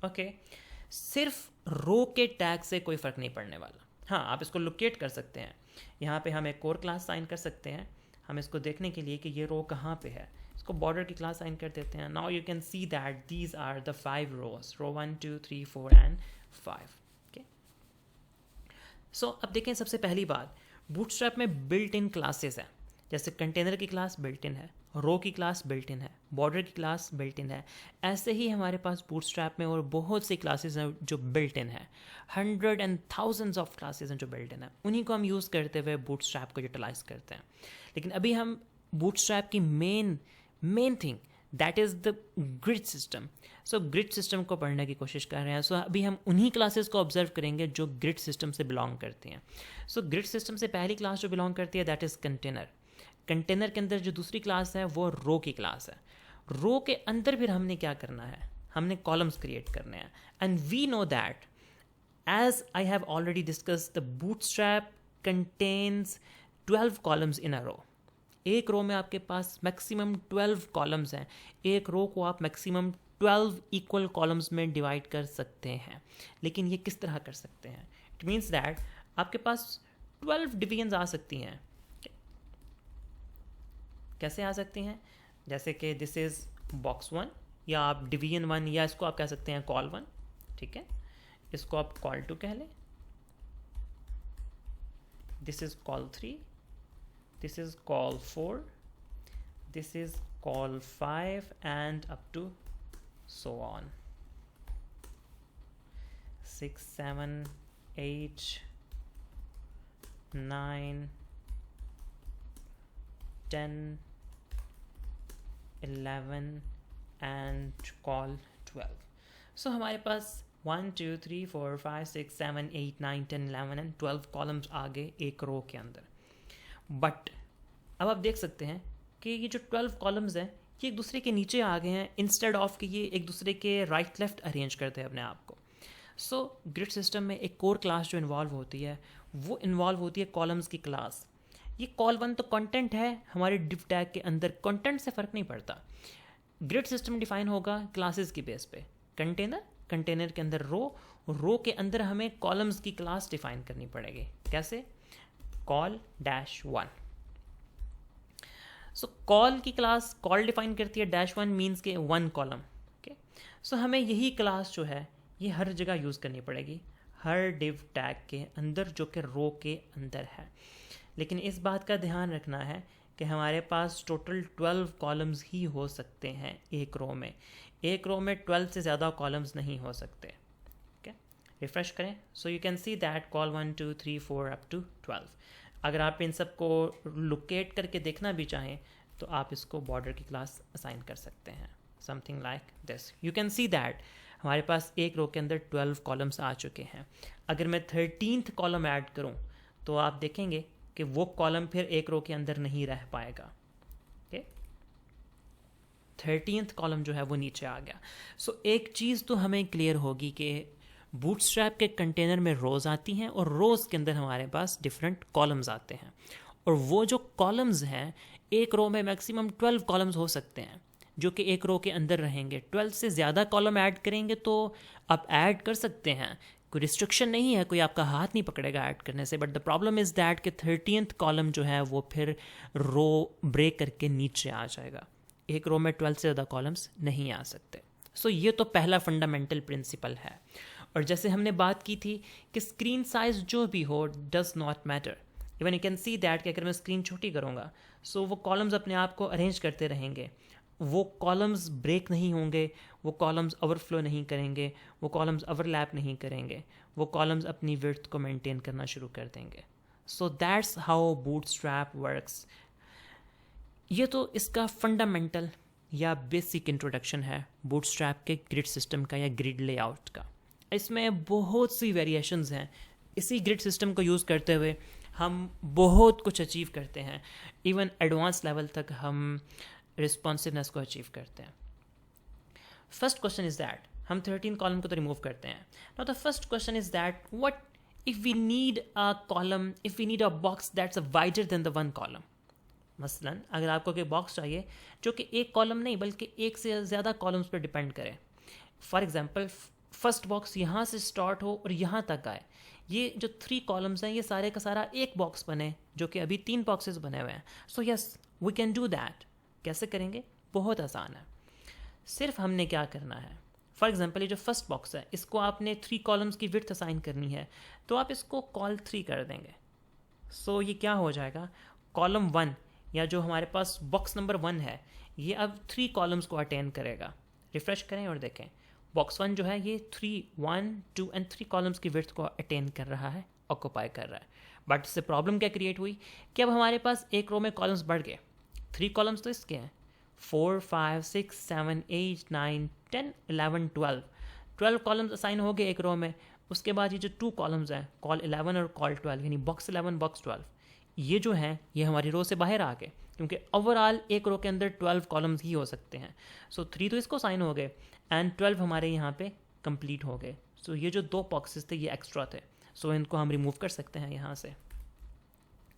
Speaker 1: ओके, सिर्फ रो के टैग से कोई फ़र्क नहीं पड़ने वाला। हाँ, आप इसको लोकेट कर सकते हैं। यहाँ पे हम एक कोर क्लास साइन कर सकते हैं, हम इसको देखने के लिए कि ये रो कहाँ पे है। इसको बॉर्डर की क्लास साइन कर देते हैं। Now you can see that these are the 5 rows, row 1, 2, 3, 4 and 5। So अब देखें, सबसे पहली बात, बूटस्ट्रैप में बिल्ट इन क्लासेस हैं। जैसे कंटेनर की क्लास बिल्ट इन है, रो की क्लास बिल्ट इन है, बॉर्डर की क्लास बिल्ट इन है। ऐसे ही हमारे पास बूटस्ट्रैप में और बहुत सी क्लासेस हैं जो बिल्ट इन है। 100 and thousands ऑफ क्लासेस हैं जो बिल्ट इन है। उन्हीं को हम यूज़ करते हुए बूटस्ट्रैप को यूटिलाइज करते हैं। लेकिन अभी हम बूटस्ट्रैप की main thing that is the grid system. So grid system को पढ़ने की कोशिश कर रहे हैं। सो अभी हम उन्हीं क्लासेस को ऑब्जर्व करेंगे जो ग्रिड सिस्टम से बिलोंग करती हैं। सो ग्रिड सिस्टम से पहली क्लास जो बिलोंग करती है दैट इज़ कंटेनर। कंटेनर के अंदर जो दूसरी क्लास है वो रो की क्लास है। रो के अंदर फिर हमने क्या करना है, हमने कॉलम्स क्रिएट करने हैं। And we know that as I have already discuss the bootstrap contains 12 columns in a row. एक रो में आपके पास मैक्सिमम 12 कॉलम्स हैं। एक रो को आप मैक्सिमम 12 इक्वल कॉलम्स में डिवाइड कर सकते हैं। लेकिन ये किस तरह कर सकते हैं? इट मीन्स दैट आपके पास 12 डिवीजन्स आ सकती हैं। कैसे आ सकती हैं? जैसे कि दिस इज़ बॉक्स 1, या आप डिवीजन 1, या इसको आप कह सकते हैं कॉल 1, ठीक है। इसको आप कॉल 2 कह लें। This is call 3, this is call 4, this is call 5 and up to so on, 6, 7, 8, 9, 10, 11 and call 12। so हमारे पास 1, 2, 3, 4, 5, 6, 7, 8, 9, 10, 11 and 12 कॉलम्स आ गए एक रो के अंदर। बट अब आप देख सकते हैं कि ये जो 12 कॉलम्स हैं ये एक दूसरे के नीचे आ गए हैं, इंस्टेड ऑफ कि ये एक दूसरे के राइट लेफ्ट अरेंज करते हैं अपने आप को। सो ग्रिड सिस्टम में एक कोर क्लास जो इन्वॉल्व होती है वो इन्वॉल्व होती है कॉलम्स की क्लास। ये कॉल 1 तो कंटेंट है हमारे डिव टैग के अंदर, कंटेंट से फ़र्क नहीं पड़ता। ग्रिड सिस्टम डिफाइन होगा क्लासेस की बेस पे। कंटेनर के अंदर रो के अंदर हमें कॉलम्स की क्लास डिफाइन करनी पड़ेगी। कैसे? Col dash one. So col की क्लास कॉल डिफाइन करती है, डैश वन मीन्स के वन कॉलम। ओके, सो हमें यही क्लास जो है ये हर जगह यूज़ करनी पड़ेगी, हर डिव टैग के अंदर जो कि रो के अंदर है। लेकिन इस बात का ध्यान रखना है कि हमारे पास टोटल 12 कॉलम्स ही हो सकते हैं एक रो में। एक रो में 12 से ज़्यादा कॉलम्स नहीं हो सकते। ओके, रिफ्रेश करें। So you can see that col 1 2 3 4 up to 12। अगर आप इन सब को लोकेट करके देखना भी चाहें तो आप इसको बॉर्डर की क्लास असाइन कर सकते हैं, something like this. You can see that हमारे पास एक रो के अंदर 12 कॉलम्स आ चुके हैं। अगर मैं 13th कॉलम ऐड करूं तो आप देखेंगे कि वो कॉलम फिर एक रो के अंदर नहीं रह पाएगा। ओके, 13th कॉलम जो है वो नीचे आ गया। सो एक चीज़ तो हमें क्लियर होगी कि बूटस्ट्रैप के कंटेनर में रोज आती हैं और रोज के अंदर हमारे पास डिफरेंट कॉलम्स आते हैं, और वो जो कॉलम्स हैं एक रो में मैक्सिमम 12 कॉलम्स हो सकते हैं जो कि एक रो के अंदर रहेंगे। 12 से ज़्यादा कॉलम ऐड करेंगे तो आप ऐड कर सकते हैं, कोई रिस्ट्रिक्शन नहीं है, कोई आपका हाथ नहीं पकड़ेगा ऐड करने से। But the problem is that कि 13th कॉलम जो है वो फिर रो ब्रेक करके नीचे आ जाएगा। एक रो में 12 से ज़्यादा कॉलम्स नहीं आ सकते। सो ये तो पहला फंडामेंटल प्रिंसिपल है। और जैसे हमने बात की थी कि स्क्रीन साइज जो भी हो does not matter. Even you can see that कि अगर मैं स्क्रीन छोटी करूँगा सो वो कॉलम्स अपने आप को अरेंज करते रहेंगे, वो कॉलम्स ब्रेक नहीं होंगे, वो कॉलम्स ओवरफ्लो नहीं करेंगे, वो कॉलम्स ओवरलैप नहीं करेंगे, वो कॉलम्स अपनी विड्थ को मेंटेन करना शुरू कर देंगे। सो दैट्स हाउ बूटस्ट्रैप वर्क्स। ये तो इसका फंडामेंटल या बेसिक इंट्रोडक्शन है बूटस्ट्रैप के ग्रिड सिस्टम का या ग्रिड लेआउट का। इसमें बहुत सी वेरिएशंस हैं। इसी ग्रिड सिस्टम को यूज़ करते हुए हम बहुत कुछ अचीव करते हैं, इवन एडवांस लेवल तक हम रिस्पॉन्सिवनेस को अचीव करते हैं। फर्स्ट क्वेश्चन इज दैट हम 13 कॉलम को तो रिमूव करते हैं। Now the first question is that what if we need a column, if we need a box that's wider than the one column. मसलन अगर आपको कोई बॉक्स चाहिए जो कि एक कॉलम नहीं बल्कि एक से ज़्यादा कॉलम्स पर डिपेंड करे। फॉर एग्जाम्पल फर्स्ट बॉक्स यहाँ से स्टार्ट हो और यहाँ तक आए, ये जो 3 कॉलम्स हैं ये सारे का सारा एक बॉक्स बने जो कि अभी 3 बॉक्सेस बने हुए हैं। So yes we can do that. कैसे करेंगे? बहुत आसान है। सिर्फ हमने क्या करना है, फॉर एग्जाम्पल ये जो फर्स्ट बॉक्स है इसको आपने 3 कॉलम्स की विड्थ असाइन करनी है तो आप इसको कॉल 3 कर देंगे। सो ये क्या हो जाएगा, कॉलम 1 या जो हमारे पास बॉक्स नंबर 1 है ये अब 3 कॉलम्स को अटेंड करेगा। रिफ्रेश करें और देखें बॉक्स 1 जो है ये 3 1 2 एंड 3 कॉलम्स की विड्थ को अटेंड कर रहा है, ऑक्यूपाई कर रहा है। बट इससे प्रॉब्लम क्या क्रिएट हुई कि अब हमारे पास एक रो में कॉलम्स बढ़ गए। 3 कॉलम्स तो इसके हैं 4 5 6 7 8 9 10 11 12 कॉलम्स असाइन हो गए एक रो में। उसके बाद ये जो 2 कॉलम्स हैं कॉल 11 और कॉल 12 यानी बॉक्स 11 बॉक्स 12 ये जो हैं ये हमारी रो से बाहर आ गए, क्योंकि ओवरऑल एक रो के अंदर 12 कॉलम्स ही हो सकते हैं। सो 3 तो इसको साइन हो गए एंड 12 हमारे यहाँ पे कंप्लीट हो गए। सो ये जो 2 बॉक्सेस थे ये एक्स्ट्रा थे, सो इनको हम रिमूव कर सकते हैं यहाँ से।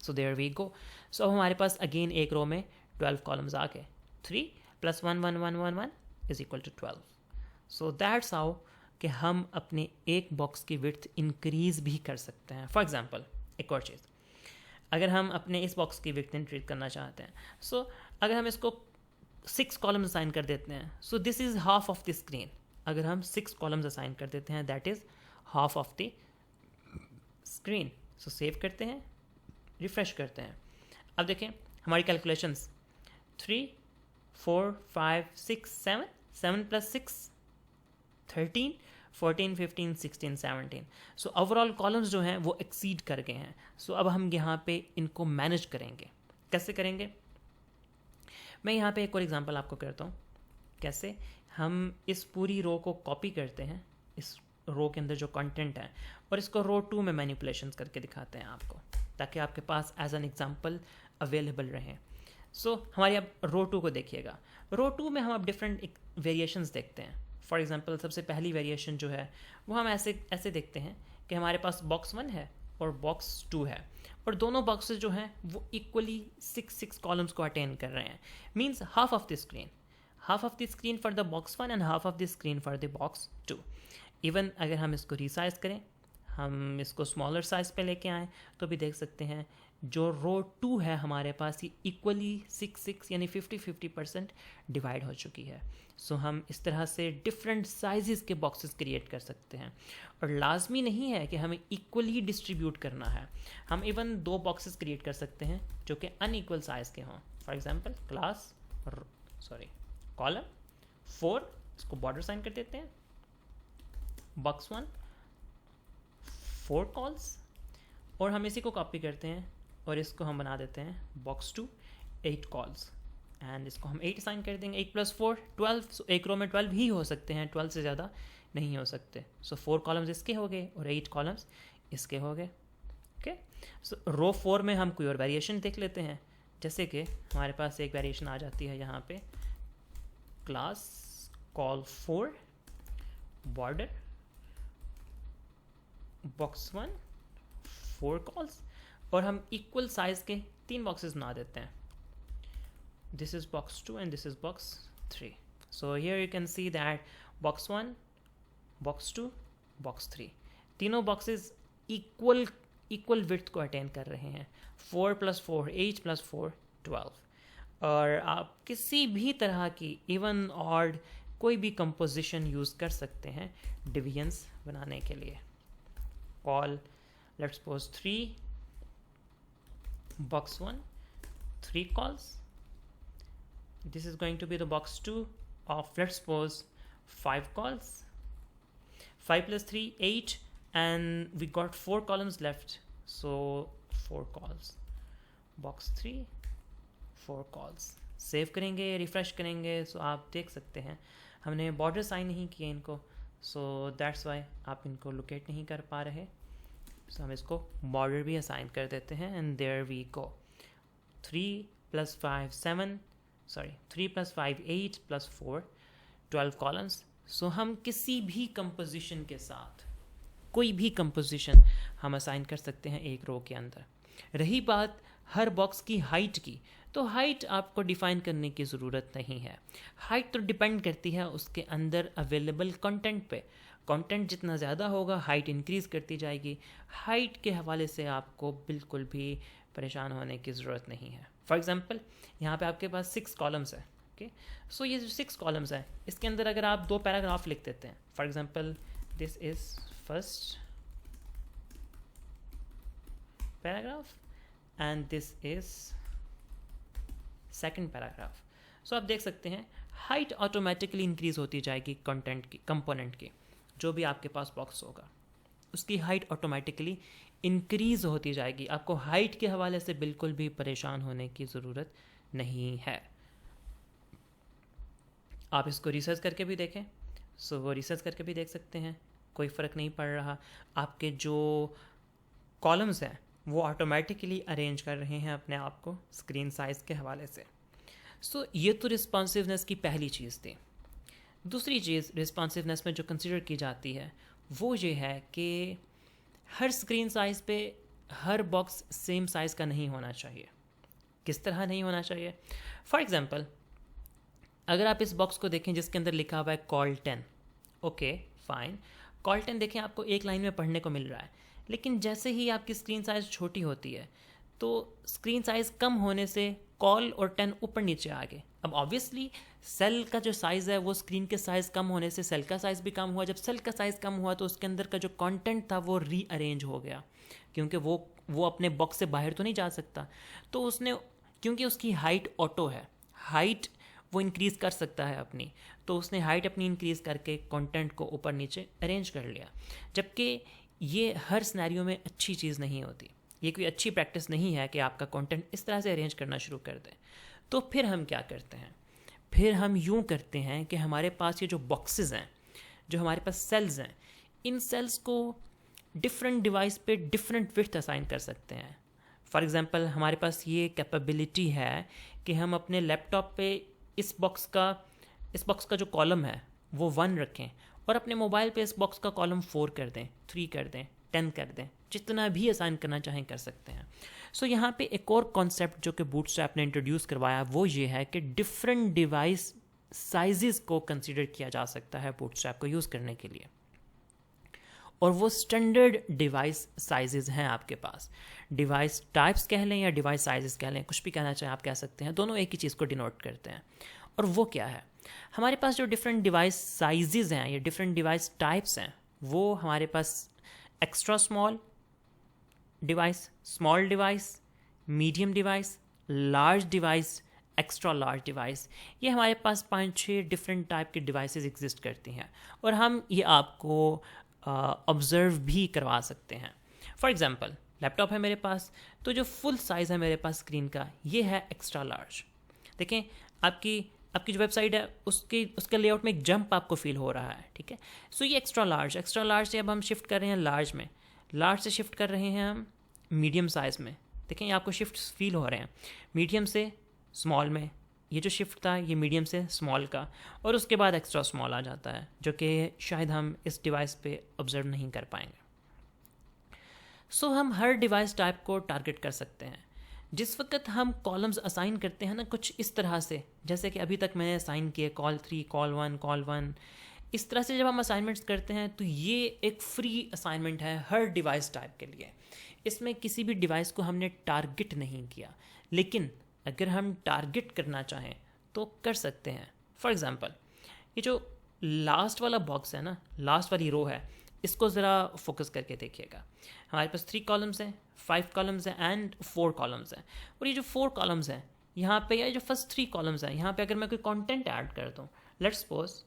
Speaker 1: सो देयर वी गो। सो हमारे पास अगेन एक रो में 12 कॉलम्स आ गए। 3 + 1 1 1 1 1 is equal to 12। So that's how कि हम अपने एक बॉक्स की विड्थ इंक्रीज भी कर सकते हैं। फॉर एग्जाम्पल एक और चीज़, अगर हम अपने इस बॉक्स की विड्थ इंक्रीज करना चाहते हैं सो अगर हम इसको 6 कॉलम्स असाइन कर देते हैं so this is half of the screen. अगर हम 6 कॉलम्स असाइन कर देते हैं that is half of the screen. So save करते हैं, रिफ्रेश करते हैं। अब देखें हमारी कैलकुलेशंस 3 4 5 6 7 7 + 6 13 14 15 16 17। सो ओवरऑल कॉलम्स जो हैं वो एक्सीड कर गए हैं। सो अब हम यहाँ पे इनको मैनेज करेंगे। कैसे करेंगे? मैं यहाँ पे एक और एग्जांपल आपको करता हूँ। कैसे हम इस पूरी रो को कॉपी करते हैं, इस रो के अंदर जो कंटेंट है, और इसको रो 2 में मैनिपुलेशंस करके दिखाते हैं आपको, ताकि आपके पास एज एन एग्जांपल अवेलेबल रहे। सो हमारी अब रो 2 को देखिएगा। रो 2 में हम अब डिफरेंट वेरिएशंस देखते हैं। फॉर एग्जांपल सबसे पहली वेरिएशन जो है वो हम ऐसे देखते हैं कि हमारे पास बॉक्स 1 है और बॉक्स 2 है, और दोनों बॉक्सेस जो हैं वो इक्वली 6 कॉलम्स को अटेंड कर रहे हैं। Means half of the screen for the box 1 and half of the screen for the box 2। Even अगर हम इसको रिसाइज करें, हम इसको स्मॉलर साइज़ पे लेके आएँ तो भी देख सकते हैं जो रो 2 है हमारे पास ये इक्वली 6 यानी 50-50% डिवाइड हो चुकी है। सो हम इस तरह से डिफरेंट साइजेस के बॉक्सेस क्रिएट कर सकते हैं और लाजमी नहीं है कि हमें इक्वली डिस्ट्रीब्यूट करना है। हम इवन 2 बॉक्सेस क्रिएट कर सकते हैं जो कि अनइक्वल साइज़ के हों। फॉर एग्जांपल कॉलम 4, इसको बॉर्डर साइन कर देते हैं, बॉक्स 1 4 कॉल्स, और हम इसी को कॉपी करते हैं और इसको हम बना देते हैं बॉक्स 2 8 कॉल्स, एंड इसको हम 8 साइन कर देंगे। 8 + 4 12, सो एक रो में 12 ही हो सकते हैं, 12 से ज़्यादा नहीं हो सकते। सो 4 कॉलम्स इसके हो गए और 8 कॉलम्स इसके हो गए। ओके, सो रो 4 में हम कोई और वेरिएशन देख लेते हैं, जैसे कि हमारे पास एक वेरिएशन आ जाती है यहाँ पे, class call 4 border box 1 4 calls, और हम इक्वल साइज के 3 बॉक्सेस बना देते हैं। This is box 2 and this is box 3. So here you can see that box 1, box 2, box 3, तीनों बॉक्सेस इक्वल विड्थ को अटेन कर रहे हैं। 4 + 4 8 + 4 12, और आप किसी भी तरह की इवन ऑड कोई भी कंपोजिशन यूज़ कर सकते हैं डिवीजन्स बनाने के लिए। Call let's suppose 3 box 1 3 calls, this is going to be the box 2 of let's suppose 5 calls, 5 + 3 8, and we got 4 columns left, so 4 calls, box 3 4 calls। Save करेंगे, refresh करेंगे, सो आप देख सकते हैं हमने बॉर्डर साइन नहीं किए इनको, सो दैट्स वाई आप इनको लोकेट नहीं कर पा रहे। सो हम इसको बॉर्डर भी असाइन कर देते हैं, and there we go. 3 + 5 7, 3 + 5 8 + 4 12 columns. सो हम किसी भी कंपोजिशन के साथ कोई भी कंपोजिशन हम असाइन कर सकते हैं एक रो के अंदर। रही बात हर बॉक्स की हाइट की, तो हाइट आपको डिफ़ाइन करने की ज़रूरत नहीं है। हाइट तो डिपेंड करती है उसके अंदर अवेलेबल कंटेंट पे। कंटेंट जितना ज़्यादा होगा हाइट इंक्रीज़ करती जाएगी। हाइट के हवाले से आपको बिल्कुल भी परेशान होने की ज़रूरत नहीं है। फॉर एग्ज़ाम्पल यहाँ पे आपके पास 6 कॉलम्स है। ओके, सो ये जो 6 कॉलम्स है इसके अंदर अगर आप 2 पैराग्राफ लिख देते हैं, for example this is first paragraph and this is second paragraph, so आप देख सकते हैं हाइट ऑटोमेटिकली इंक्रीज़ होती जाएगी कंटेंट की, कंपोनेंट की। जो भी आपके पास बॉक्स होगा उसकी हाइट ऑटोमेटिकली इंक्रीज़ होती जाएगी। आपको हाइट के हवाले से बिल्कुल भी परेशान होने की ज़रूरत नहीं है। आप इसको रिसर्च करके भी देखें, सो वो रिसर्च करके भी देख सकते हैं, कोई फ़र्क नहीं पड़ रहा। आपके जो कॉलम्स हैं वो ऑटोमेटिकली अरेंज कर रहे हैं अपने आप को स्क्रीन साइज़ के हवाले से। सो ये तो रिस्पॉन्सिवनेस की पहली चीज़ थी। दूसरी चीज़ रिस्पॉन्सिवनेस में जो कंसिडर की जाती है वो ये है कि हर स्क्रीन साइज़ पे हर बॉक्स सेम साइज़ का नहीं होना चाहिए। किस तरह नहीं होना चाहिए? फॉर एग्ज़ाम्पल अगर आप इस बॉक्स को देखें जिसके अंदर लिखा हुआ है कॉल 10, ओके फाइन, कॉल 10 देखें आपको एक लाइन में पढ़ने को मिल रहा है, लेकिन जैसे ही आपकी स्क्रीन साइज़ छोटी होती है तो स्क्रीन साइज़ कम होने से कॉल और 10 ऊपर नीचे आ गए। अब ऑब्वियसली सेल का जो साइज़ है वो स्क्रीन के साइज़ कम होने से सेल का साइज़ भी कम हुआ। जब सेल का साइज़ कम हुआ तो उसके अंदर का जो कंटेंट था वो रीअरेंज हो गया, क्योंकि वो अपने बॉक्स से बाहर तो नहीं जा सकता। तो उसने, क्योंकि उसकी हाइट ऑटो है, हाइट वो इंक्रीज़ कर सकता है अपनी, तो उसने हाइट अपनी इंक्रीज़ करके कंटेंट को ऊपर नीचे अरेंज कर लिया। जबकि ये हर सिनेरियो में अच्छी चीज़ नहीं होती, ये कोई अच्छी प्रैक्टिस नहीं है कि आपका कंटेंट इस तरह से अरेंज करना शुरू कर दें। तो फिर हम क्या करते हैं? फिर हम यूँ करते हैं कि हमारे पास ये जो बॉक्सेस हैं, जो हमारे पास सेल्स हैं, इन सेल्स को डिफरेंट डिवाइस पे डिफरेंट विड्थ असाइन कर सकते हैं। फॉर एग्ज़ाम्पल हमारे पास ये कैपेबिलिटी है कि हम अपने लैपटॉप पे इस बॉक्स का जो कॉलम है वो 1 रखें और अपने मोबाइल पे इस बॉक्स का कॉलम 4 कर दें, 3 कर दें, 10 कर दें, जितना भी असाइन करना चाहें कर सकते हैं। सो यहाँ पे एक और कॉन्सेप्ट जो कि बूटस्ट्रैप ने इंट्रोड्यूस करवाया वो ये है कि डिफरेंट डिवाइस साइजेस को कंसीडर किया जा सकता है बूटस्ट्रैप को यूज़ करने के लिए। और वो स्टैंडर्ड डिवाइस साइजेस हैं आपके पास। डिवाइस टाइप्स कह लें या डिवाइस साइजेस कह लें, कुछ भी कहना चाहें आप कह सकते हैं, दोनों एक ही चीज़ को डिनोट करते हैं। और वो क्या है, हमारे पास जो डिफरेंट डिवाइस साइजेस हैं या डिफरेंट डिवाइस टाइप्स हैं, वो हमारे पास extra small device, small device, medium device, large device, extra large device, ये हमारे पास 5-6 डिफरेंट टाइप के डिवाइसेस एग्जिस्ट करती हैं और हम ये आपको ऑब्ज़र्व भी करवा सकते हैं। फॉर एग्ज़ाम्पल लैपटॉप है मेरे पास, तो जो फुल साइज़ है मेरे पास स्क्रीन का ये है एक्स्ट्रा लार्ज। देखें आपकी जो वेबसाइट है उसके लेआउट में एक जंप आपको फील हो रहा है, ठीक है। सो ये एक्स्ट्रा लार्ज से अब हम शिफ्ट कर रहे हैं लार्ज में, लार्ज से शिफ्ट कर रहे हैं हम मीडियम साइज़ में। देखें ये आपको शिफ्ट फील हो रहे हैं, मीडियम से स्मॉल में, ये जो शिफ्ट था ये मीडियम से स्मॉल का, और उसके बाद एक्स्ट्रा स्मॉल आ जाता है, जो कि शायद हम इस डिवाइस पे ऑब्जर्व नहीं कर पाएंगे। सो हम हर डिवाइस टाइप को टारगेट कर सकते हैं। जिस वक्त हम कॉलम्स असाइन करते हैं ना, कुछ इस तरह से, जैसे कि अभी तक मैंने असाइन किए कॉल 3, कॉल 1, इस तरह से जब हम असाइनमेंट्स करते हैं तो ये एक फ्री असाइनमेंट है हर डिवाइस टाइप के लिए। इसमें किसी भी डिवाइस को हमने टारगेट नहीं किया, लेकिन अगर हम टारगेट करना चाहें तो कर सकते हैं। फॉर एग्ज़ाम्पल ये जो लास्ट वाला बॉक्स है ना, लास्ट वाली रो है, इसको ज़रा फोकस करके देखिएगा। हमारे पास 3 कॉलम्स हैं, 5 कॉलम्स हैं एंड 4 कॉलम्स हैं। और ये जो 4 कॉलम्स हैं यहाँ पे, या जो फर्स्ट 3 कॉलम्स हैं यहाँ पे अगर मैं कोई कंटेंट ऐड कर दूँ, लेट्स सपोज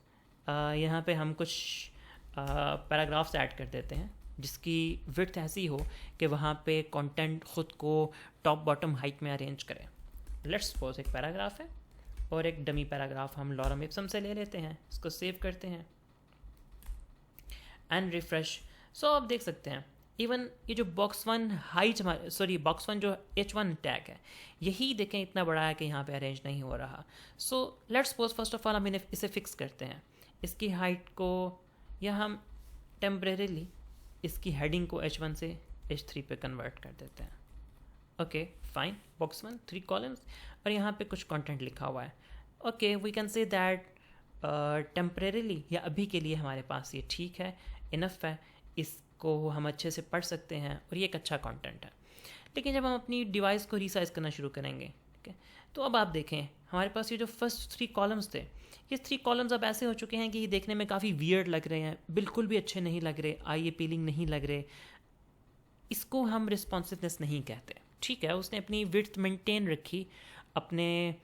Speaker 1: यहाँ पे हम कुछ पैराग्राफ्स ऐड कर देते हैं जिसकी विड्थ ऐसी हो कि वहाँ पे कंटेंट ख़ुद को टॉप बॉटम हाइट में अरेंज करें। लेट्स सपोज एक पैराग्राफ है और एक डमी पैराग्राफ हम लॉरम इप्सम से ले लेते हैं, इसको सेव करते हैं एंड रिफ्रेश। सो आप देख सकते हैं इवन ये जो बॉक्स 1 हाइट, बॉक्स 1 जो H1 टैग है, यही देखें इतना बड़ा है कि यहाँ पे अरेंज नहीं हो रहा। So let's suppose first of all हम इसे फिक्स करते हैं, इसकी हाइट को, या हम टेम्परेरीली इसकी हेडिंग को H1 से H3 पे कन्वर्ट कर देते हैं। ओके फाइन, बॉक्स 1 3 कॉलम्स और यहाँ पे कुछ कंटेंट लिखा हुआ है। Okay we can say that temporarily या अभी के लिए हमारे पास ये ठीक है, इनफ है, इसको हम अच्छे से पढ़ सकते हैं और ये एक अच्छा कंटेंट है। लेकिन जब हम अपनी डिवाइस को रीसाइज करना शुरू करेंगे, ठीक है, तो अब आप देखें हमारे पास ये जो फर्स्ट 3 कॉलम्स थे, ये 3 कॉलम्स अब ऐसे हो चुके हैं कि ये देखने में काफ़ी वियर्ड लग रहे हैं, बिल्कुल भी अच्छे नहीं लग रहे, आई अपीलिंग नहीं लग रहे। इसको हम रिस्पॉन्सिवनेस नहीं कहते। ठीक है, उसने अपनी विड्थ मेंटेन रखी, अपने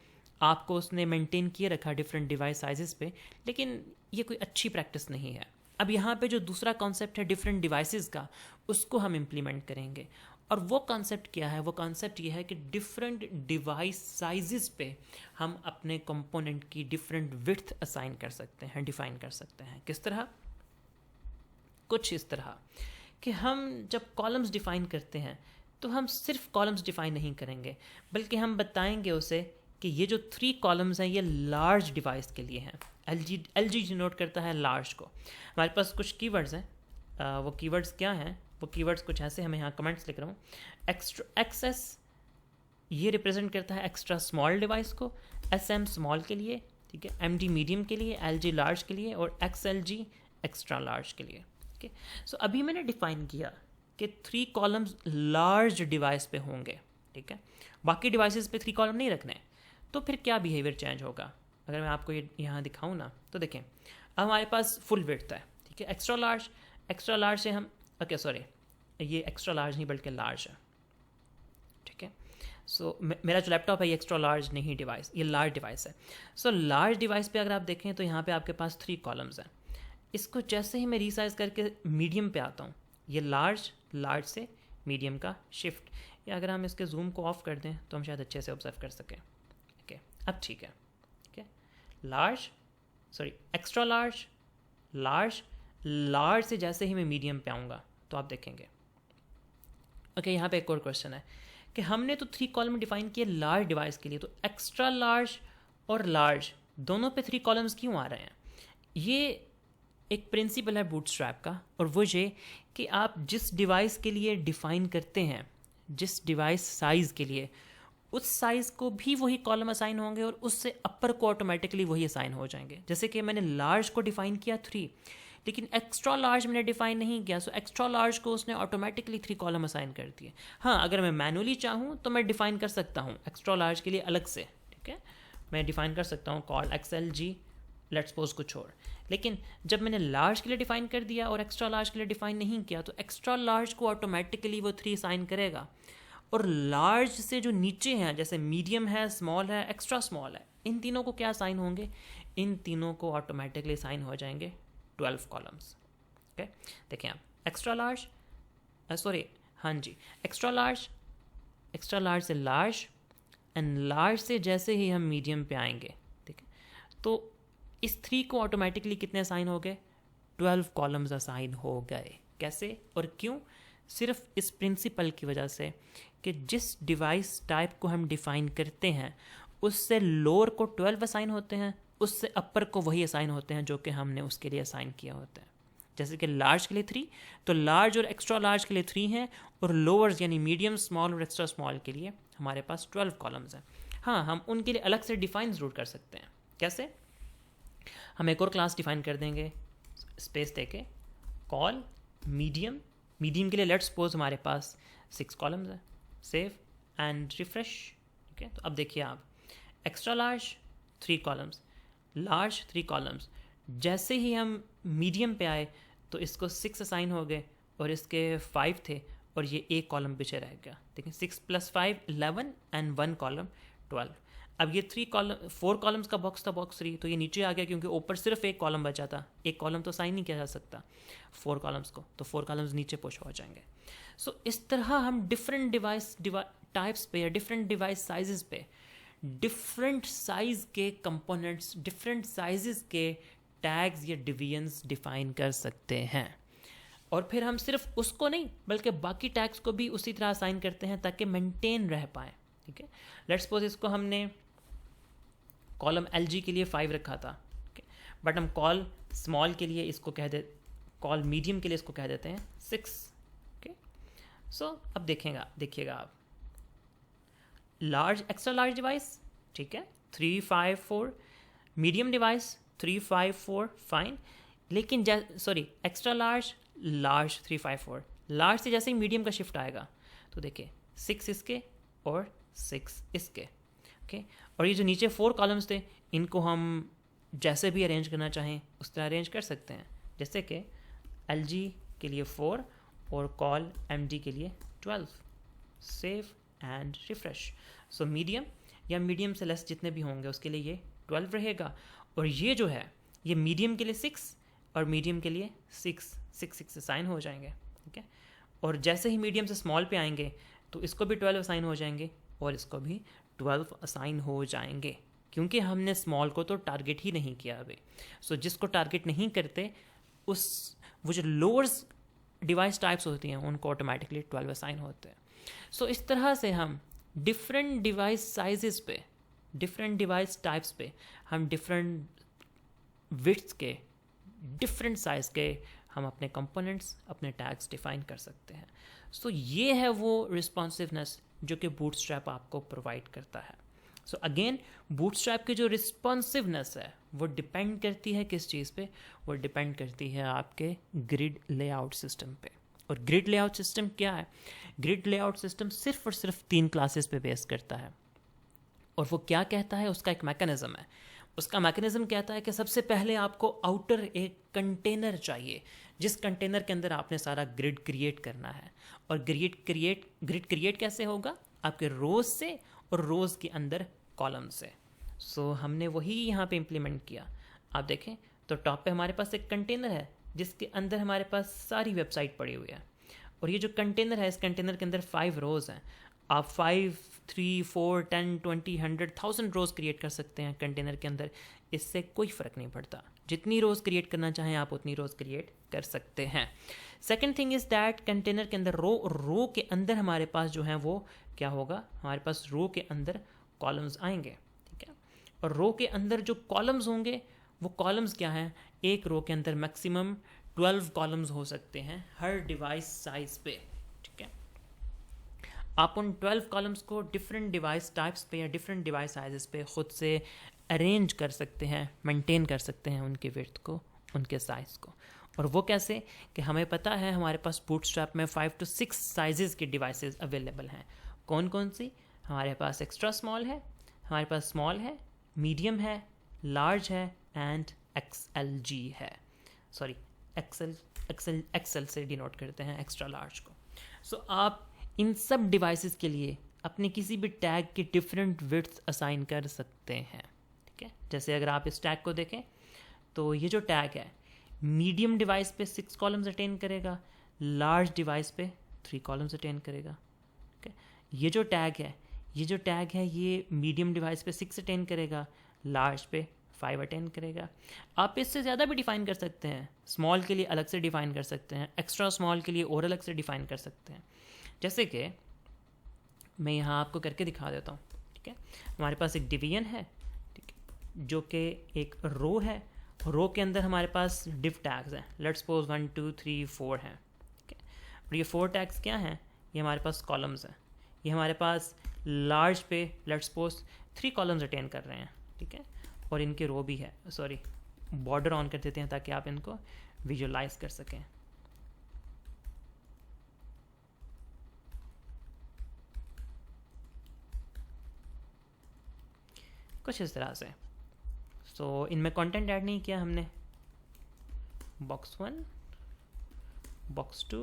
Speaker 1: आप को उसने मेंटेन किए रखा डिफरेंट डिवाइस साइजेस पे, लेकिन ये कोई अच्छी प्रैक्टिस नहीं है। अब यहाँ पे जो दूसरा कॉन्सेप्ट है डिफरेंट डिवाइसेस का, उसको हम इम्प्लीमेंट करेंगे। और वो कॉन्सेप्ट क्या है? वो कॉन्सेप्ट ये है कि डिफरेंट डिवाइस साइजेस पे हम अपने कंपोनेंट की डिफरेंट विड्थ असाइन कर सकते हैं, डिफाइन कर सकते हैं। किस तरह? कुछ इस तरह कि हम जब कॉलम्स डिफाइन करते हैं तो हम सिर्फ कॉलम्स डिफाइन नहीं करेंगे, बल्कि हम बताएंगे उसे कि ये जो 3 कॉलम्स हैं ये लार्ज डिवाइस के लिए हैं। LG डिनोट करता है लार्ज को। हमारे पास कुछ कीवर्ड्स हैं, वो कीवर्ड्स क्या हैं? वो कीवर्ड्स कुछ ऐसे, हमें यहाँ कमेंट्स लिख रहा हूँ। एक्स्ट्रा एक्सेस ये रिप्रेजेंट करता है एक्स्ट्रा स्मॉल डिवाइस को, SM स्मॉल के लिए, ठीक है, MD मीडियम के लिए, LG लार्ज के लिए और XLG एक्स्ट्रा लार्ज के लिए। ठीक है, सो अभी मैंने डिफाइन किया कि 3 कॉलम्स लार्ज डिवाइस पे होंगे, ठीक है, बाकी डिवाइसेस पे 3 कॉलम नहीं रखने। तो फिर क्या बिहेवियर चेंज होगा? अगर मैं आपको ये यहाँ दिखाऊँ ना, तो देखें अब हमारे पास फुल विड्थ है, ठीक है, एक्स्ट्रा लार्ज से हम ये एक्स्ट्रा लार्ज नहीं बल्कि लार्ज है, ठीक है। सो मेरा जो लैपटॉप है ये एक्स्ट्रा लार्ज नहीं डिवाइस, ये लार्ज डिवाइस है। सो लार्ज डिवाइस पे अगर आप देखें तो यहाँ पे आपके पास 3 कॉलम्स हैं। इसको जैसे ही मैं रीसाइज करके मीडियम पे आता हूँ, ये लार्ज से मीडियम का शिफ्ट, या अगर हम इसके जूम को ऑफ कर दें तो हम शायद अच्छे से ऑब्जर्व कर सकें। ओके, अब ठीक है, ठीक है, एक्स्ट्रा लार्ज से जैसे ही मैं मीडियम पे आऊँगा तो आप देखेंगे। ओके, यहाँ पे एक और क्वेश्चन है कि हमने तो 3 कॉलम डिफाइन किए लार्ज डिवाइस के लिए, तो एक्स्ट्रा लार्ज और लार्ज दोनों पे 3 कॉलम्स क्यों आ रहे हैं? ये एक प्रिंसिपल है बूटस्ट्रैप का, और वो ये कि आप जिस डिवाइस के लिए डिफ़ाइन करते हैं, जिस डिवाइस साइज़ के लिए, उस साइज़ को भी वही कॉलम असाइन होंगे और उससे अपर को ऑटोमेटिकली वही असाइन हो जाएंगे। जैसे कि मैंने लार्ज को डिफ़ाइन किया 3, लेकिन एक्स्ट्रा लार्ज मैंने डिफाइन नहीं किया, सो एक्स्ट्रा लार्ज को उसने ऑटोमेटिकली 3 कॉलम असाइन कर दिए। हाँ, अगर मैं मैनुअली चाहूँ तो मैं डिफाइन कर सकता हूँ एक्स्ट्रा लार्ज के लिए अलग से, ठीक है, मैं डिफाइन कर सकता हूँ कॉल XLG, लेट्स सपोज कुछ और। लेकिन जब मैंने लार्ज के लिए डिफाइन कर दिया और एक्स्ट्रा लार्ज के लिए डिफाइन नहीं किया, तो एक्स्ट्रा लार्ज को ऑटोमेटिकली वो 3 असाइन करेगा, और लार्ज से जो नीचे हैं जैसे मीडियम है, स्मॉल है, एक्स्ट्रा स्मॉल है, इन तीनों को क्या साइन होंगे, इन तीनों को ऑटोमेटिकली साइन हो जाएंगे 12 कॉलम्स। ओके, देखिए आप एक्स्ट्रा लार्ज, सॉरी, हाँ जी, एक्स्ट्रा लार्ज से लार्ज, एंड लार्ज से जैसे ही हम मीडियम पे आएंगे, ठीक है, तो इस 3 को ऑटोमेटिकली कितने असाइन हो गए, 12 कॉलम्स असाइन हो गए। कैसे और क्यों, सिर्फ इस प्रिंसिपल की वजह से कि जिस डिवाइस टाइप को हम डिफाइन करते हैं उससे लोअर को 12 असाइन होते हैं, उससे अपर को वही असाइन होते हैं जो कि हमने उसके लिए असाइन किया होता है। जैसे कि लार्ज के लिए 3, तो लार्ज और एक्स्ट्रा लार्ज के लिए 3 हैं, और लोअर्स यानी मीडियम, स्मॉल और एक्स्ट्रा स्मॉल के लिए हमारे पास 12 कॉलम्स हैं। हाँ, हम उनके लिए अलग से डिफाइन ज़रूर कर सकते हैं। कैसे, हम एक और क्लास डिफाइन कर देंगे स्पेस देके, कॉल मीडियम के लिए लेट्स सपोज हमारे पास 6 कॉलम्स है, सेव एंड रिफ्रेश। ठीक है, तो अब देखिए आप, extra large 3 columns, large 3 columns, जैसे ही हम मीडियम पे आए तो इसको 6 असाइन हो गए और इसके 5 थे और ये एक कॉलम पीछे रह गया। देखिए 6 + 5 11 एंड 1 कॉलम 12। अब ये 4 कॉलम्स का बॉक्स था बॉक्स 3, तो ये नीचे आ गया क्योंकि ऊपर सिर्फ एक कॉलम बचा था, एक कॉलम तो साइन नहीं किया जा सकता 4 कॉलम्स को, तो 4 कॉलम्स नीचे पुश हो जाएंगे। सो इस तरह हम डिफरेंट डिवाइस टाइप्स पे या डिफरेंट डिवाइस साइजेस पे डिफरेंट साइज के कंपोनेंट्स, डिफरेंट साइजेस के टैग्स या डिवीजन्स डिफाइन कर सकते हैं। और फिर हम सिर्फ उसको नहीं बल्कि बाकी टैग्स को भी उसी तरह असाइन करते हैं ताकि मेंटेन रह पाए। ठीक है, लेट्स सपोज इसको हमने कॉलम LG के लिए 5 रखा था, बट हम कॉल स्मॉल के लिए इसको कॉल मीडियम के लिए इसको कह देते हैं 6। ओके, सो अब देखिएगा आप, लार्ज एक्स्ट्रा लार्ज डिवाइस, ठीक है, 3 5 4, मीडियम डिवाइस 3 5 4, फाइन। लेकिन एक्स्ट्रा लार्ज 3 5 4, लार्ज से जैसे ही मीडियम का शिफ्ट आएगा तो देखिए 6 इसके और 6 इसके। ओके, और ये जो नीचे 4 कॉलम्स थे इनको हम जैसे भी अरेंज करना चाहें उस तरह अरेंज कर सकते हैं, जैसे कि LG के लिए 4 और कॉल MD के लिए 12। Save and refresh. So medium या मीडियम से लेस जितने भी होंगे उसके लिए ये 12 रहेगा, और ये जो है ये मीडियम के लिए 6 और मीडियम के लिए 6 असाइन हो जाएंगे। ठीक है, और जैसे ही मीडियम से स्मॉल पे आएंगे तो इसको भी 12 असाइन हो जाएंगे और इसको भी 12 असाइन हो जाएंगे, क्योंकि हमने स्मॉल को तो टारगेट ही नहीं किया अभी। सो जिसको टारगेट नहीं करते वो जो लोअर्स डिवाइस टाइप्स होती हैं उनको ऑटोमेटिकली 12 असाइन होते हैं। सो इस तरह से हम डिफरेंट डिवाइस साइजेस पे, डिफरेंट डिवाइस टाइप्स पे हम डिफरेंट विड्थ के, डिफरेंट साइज के हम अपने कंपोनेंट्स, अपने टैग्स डिफाइन कर सकते हैं। सो ये है वो रिस्पॉन्सिवनेस जो कि बूटस्ट्रैप आपको प्रोवाइड करता है। सो अगेन, बूटस्ट्रैप की जो रिस्पॉन्सिवनेस है वो डिपेंड करती है किस चीज़ पे, वो डिपेंड करती है आपके ग्रिड लेआउट सिस्टम पे। और ग्रिड लेआउट सिस्टम क्या है? ग्रिड लेआउट सिस्टम सिर्फ और सिर्फ 3 क्लासेस पे बेस करता है, और वो क्या कहता है, उसका एक मैकेनिज्म है। उसका मैकेनिज्म कहता है कि सबसे पहले आपको आउटर एक कंटेनर चाहिए, जिस कंटेनर के अंदर आपने सारा ग्रिड क्रिएट करना है। और ग्रिड क्रिएट कैसे होगा? आपके रोज से और रोज के अंदर कॉलम से। सो हमने वही यहाँ पे इम्प्लीमेंट किया। आप देखें तो टॉप पे हमारे पास एक कंटेनर है जिसके अंदर हमारे पास सारी वेबसाइट पड़ी हुई है, और ये जो कंटेनर है इस कंटेनर के अंदर 5 रोज़ हैं। आप 5, 3, 4, 10, 20, 100, 1000 रोज़ क्रिएट कर सकते हैं कंटेनर के अंदर, इससे कोई फ़र्क नहीं पड़ता। जितनी रोज़ क्रिएट करना चाहें आप उतनी रोज़ क्रिएट कर सकते हैं। Second thing is that container के अंदर रो के अंदर हमारे पास जो है वो क्या होगा, हमारे पास रो के अंदर कॉलम्स आएंगे। ठीक है, और रो के अंदर जो कॉलम्स होंगे वो कॉलम्स क्या हैं? एक रो के अंदर मैक्सिमम 12 कॉलम्स हो सकते हैं हर डिवाइस साइज पे। ठीक है, आप उन 12 कॉलम्स को डिफरेंट डिवाइस टाइप्स पे या डिफरेंट डिवाइस साइजेस पे खुद से अरेंज कर सकते हैं, मेंटेन कर सकते हैं उनके विड्थ को, उनके साइज़ को। और वो कैसे कि हमें पता है हमारे पास बूटस्ट्रैप में 5 to 6 साइजेस की डिवाइसेस अवेलेबल हैं। कौन कौन सी? हमारे पास एक्स्ट्रा स्मॉल है, हमारे पास स्मॉल है, मीडियम है, लार्ज है एंड XLG है। सॉरी, एक्सेल से डिनोट करते हैं एक्स्ट्रा लार्ज को। सो आप इन सब डिवाइसेस के लिए अपने किसी भी टैग की डिफरेंट विड्थ असाइन कर सकते हैं। ठीक है, जैसे अगर आप इस टैग को देखें तो ये जो टैग है मीडियम डिवाइस पे 6 कॉलम्स अटेन करेगा, लार्ज डिवाइस पे 3 कॉलम्स अटेन करेगा। ठीक है, ये जो टैग है ये मीडियम डिवाइस पे 6 अटेन करेगा, लार्ज पे 5 अटेन करेगा। आप इससे ज़्यादा भी डिफाइन कर सकते हैं, स्मॉल के लिए अलग से डिफाइन कर सकते हैं, एक्स्ट्रा स्मॉल के लिए और अलग से डिफाइन कर सकते हैं। जैसे कि मैं यहाँ आपको करके दिखा देता हूँ। ठीक है, हमारे पास एक डिवीजन है, ठीक है, जो कि एक रो है। रो के अंदर हमारे पास डिव टैग्स हैं, लेट्स सपोज 1 2 3 4 हैं। ठीक है, और ये 4 टैग्स क्या हैं? ये हमारे पास कॉलम्स हैं। ये हमारे पास लार्ज पे लेट्स सपोज 3 कॉलम्स अटेन कर रहे हैं। ठीक है, और इनके रो भी है, सॉरी बॉर्डर ऑन कर देते हैं ताकि आप इनको विजुअलाइज कर सकें। कुछ इस तरह से। सो इनमें कंटेंट ऐड नहीं किया हमने। Box 1, box 2,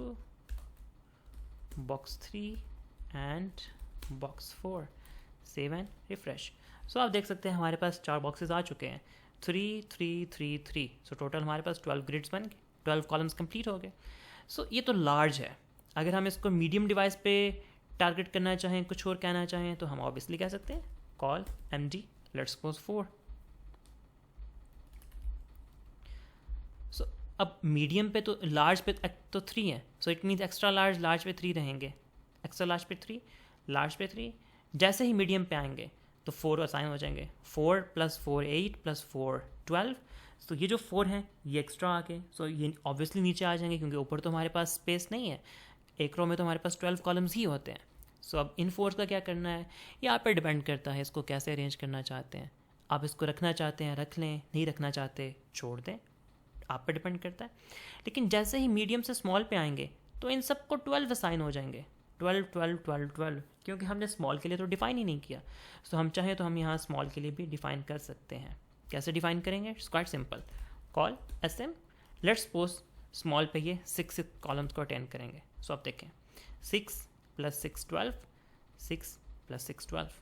Speaker 1: box 3 and box 4। Save and refresh. So आप देख सकते हैं हमारे पास 4 बॉक्सेस आ चुके हैं, 3 3 3 3। सो टोटल हमारे पास 12 ग्रिड्स बन गए, 12 कॉलम्स कंप्लीट हो गए। सो ये तो लार्ज है। अगर हम इसको मीडियम डिवाइस पे टारगेट करना चाहें, कुछ और कहना चाहें, तो हम ऑब्वियसली कह सकते हैं कॉल MD लेट्स सपोज 4। सो अब मीडियम पे तो लार्ज पे तो 3 है, so it means extra large पे 3 रहेंगे, एक्स्ट्रा लार्ज पे 3, लार्ज पे 3। जैसे ही मीडियम पे आएंगे तो 4 असाइन हो जाएंगे, 4 + 4 8 + 4 12। तो ये जो 4 हैं ये एक्स्ट्रा आ गए। सो ये ऑब्वियसली नीचे आ जाएंगे क्योंकि ऊपर तो हमारे पास स्पेस नहीं है, एक रो में तो हमारे पास 12 कॉलम्स ही होते हैं। सो अब इन 4 का क्या करना है, ये आप पे डिपेंड करता है इसको कैसे अरेंज करना चाहते हैं। आप इसको रखना चाहते हैं रख लें, नहीं रखना चाहते छोड़ दें, आप पे डिपेंड करता है। लेकिन जैसे ही मीडियम से स्मॉल पे आएंगे तो इन सबको 12 असाइन हो जाएंगे, 12 12 12 12, क्योंकि हमने स्मॉल के लिए तो डिफ़ाइन ही नहीं किया। सो हम चाहें तो हम यहाँ स्मॉल के लिए भी डिफ़ाइन कर सकते हैं। कैसे डिफ़ाइन करेंगे? It's quite simple, call SM let's suppose small पे ये 6 कॉलम्स को अटेंड करेंगे। सो आप देखें 6 + 6 12, 6 + 6 12।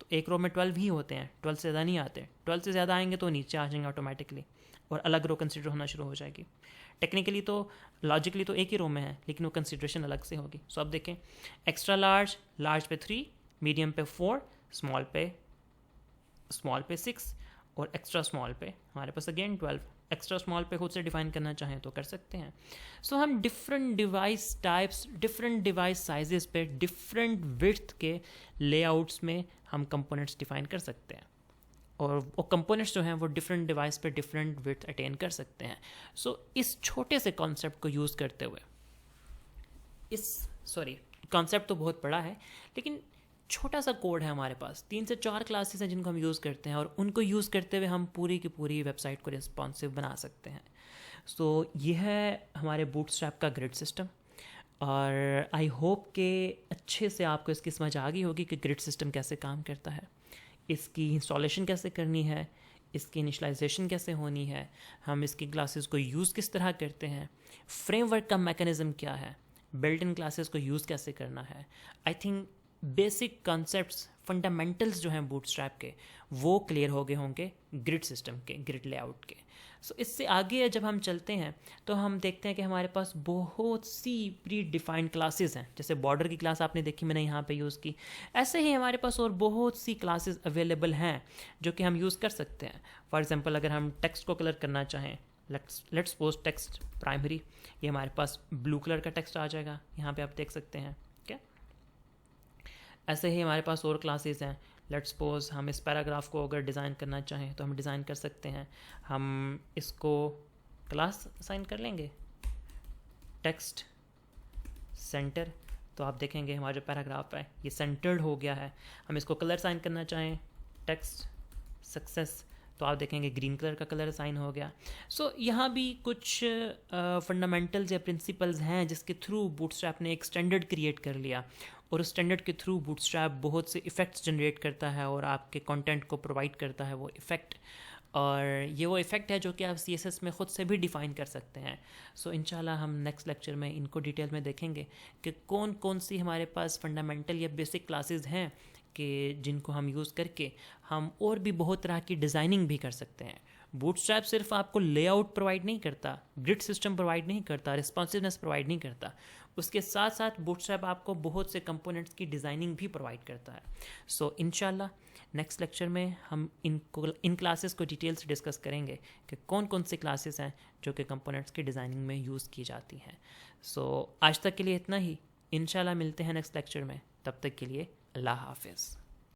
Speaker 1: तो एक रो में 12 ही होते हैं, 12 से ज़्यादा नहीं आते। 12 से ज़्यादा आएंगे तो नीचे आ जाएंगे ऑटोमेटिकली और अलग रो कंसिडर होना शुरू हो जाएगी। टेक्निकली तो लॉजिकली तो एक ही रो में है, लेकिन वो कंसिडरेशन अलग से होगी। सो अब देखें एक्स्ट्रा लार्ज पे 3, मीडियम पे 4, स्मॉल पे 6 और एक्स्ट्रा स्मॉल पे हमारे पास अगेन 12। एक्स्ट्रा स्मॉल पे खुद से डिफाइन करना चाहें तो कर सकते हैं। सो हम different device types, different device sizes पे डिफरेंट विड्थ के लेआउट्स में हम कंपोनेंट्स डिफाइन कर सकते हैं, और वो कंपोनेंट्स जो हैं वो डिफरेंट डिवाइस पे डिफरेंट विड्थ अटेन कर सकते हैं। सो इस छोटे से कॉन्सेप्ट को यूज़ करते हुए कॉन्सेप्ट तो बहुत बड़ा है, लेकिन छोटा सा कोड है हमारे पास, 3 से 4 क्लासेस हैं जिनको हम यूज़ करते हैं, और उनको यूज़ करते हुए हम पूरी की पूरी वेबसाइट को रिस्पॉन्सिव बना सकते हैं। सो ये है हमारे बूटस्ट्रैप का ग्रिड सिस्टम, और आई होप कि अच्छे से आपको इसकी समझ आ गई होगी कि ग्रिड सिस्टम कैसे काम करता है, इसकी इंस्टॉलेशन कैसे करनी है, इसकी इनिशलाइजेशन कैसे होनी है, हम इसकी क्लासेस को यूज़ किस तरह करते हैं, फ्रेमवर्क का मैकेनिज़्म क्या है, बिल्ट इन क्लासेस को यूज़ कैसे करना है। I think basic concepts, fundamentals जो हैं बूटस्ट्रैप के, वो क्लियर हो गए होंगे ग्रिड सिस्टम के, ग्रिड लेआउट के। सो इससे आगे जब हम चलते हैं तो हम देखते हैं कि हमारे पास बहुत सी प्री डिफाइंड क्लासेस हैं। जैसे बॉर्डर की क्लास आपने देखी, मैंने यहाँ पे यूज़ की, ऐसे ही हमारे पास और बहुत सी क्लासेस अवेलेबल हैं जो कि हम यूज़ कर सकते हैं। फॉर एग्जांपल अगर हम टेक्स्ट को कलर करना चाहें, लेट्स सपोज टेक्स्ट प्राइमरी, ये हमारे पास ब्लू कलर का टेक्स्ट आ जाएगा, यहाँ पे आप देख सकते हैं। क्या ऐसे ही हमारे पास और क्लासेस हैं। लेट्स सपोज हम इस पैराग्राफ को अगर डिज़ाइन करना चाहें तो हम डिज़ाइन कर सकते हैं। हम इसको क्लास असाइन कर लेंगे टेक्स्ट सेंटर, तो आप देखेंगे हमारा जो पैराग्राफ है ये सेंटर्ड हो गया है। हम इसको कलर असाइन करना चाहें टेक्स्ट सक्सेस, तो आप देखेंगे ग्रीन कलर का कलर असाइन हो गया। सो यहाँ भी कुछ फंडामेंटल्स या प्रिंसिपल्स हैं जिसके थ्रू बूटस्ट्रैप ने एक स्टैंडर्ड क्रिएट कर लिया, और उस स्टैंडर्ड के थ्रू बूटस्ट्रैप बहुत से इफ़ेक्ट्स जनरेट करता है और आपके कंटेंट को प्रोवाइड करता है वो इफ़ेक्ट। और ये वो इफ़ेक्ट है जो कि आप CSS में ख़ुद से भी डिफ़ाइन कर सकते हैं। सो इंशाल्लाह हम नेक्स्ट लेक्चर में इनको डिटेल में देखेंगे कि कौन कौन सी हमारे पास फंडामेंटल या बेसिक क्लासेस हैं कि जिनको हम यूज़ करके हम और भी बहुत तरह की डिज़ाइनिंग भी कर सकते हैं। बूटस्ट्रैप सिर्फ आपको लेआउट प्रोवाइड नहीं करता, ग्रिड सिस्टम प्रोवाइड नहीं करता, रिस्पॉन्सिवनेस प्रोवाइड नहीं करता, उसके साथ साथ बूटस्ट्रैप आपको बहुत से कंपोनेंट्स की डिज़ाइनिंग भी प्रोवाइड करता है। सो इंशाल्लाह नेक्स्ट लेक्चर में हम इन क्लासेस को डिटेल से डिस्कस करेंगे कि कौन कौन सी क्लासेस हैं जो कि कंपोनेंट्स की डिज़ाइनिंग में यूज़ की जाती हैं। सो आज तक के लिए इतना ही, इंशाल्लाह मिलते हैं नेक्स्ट लेक्चर में, तब तक के लिए अल्लाह हाफिज़।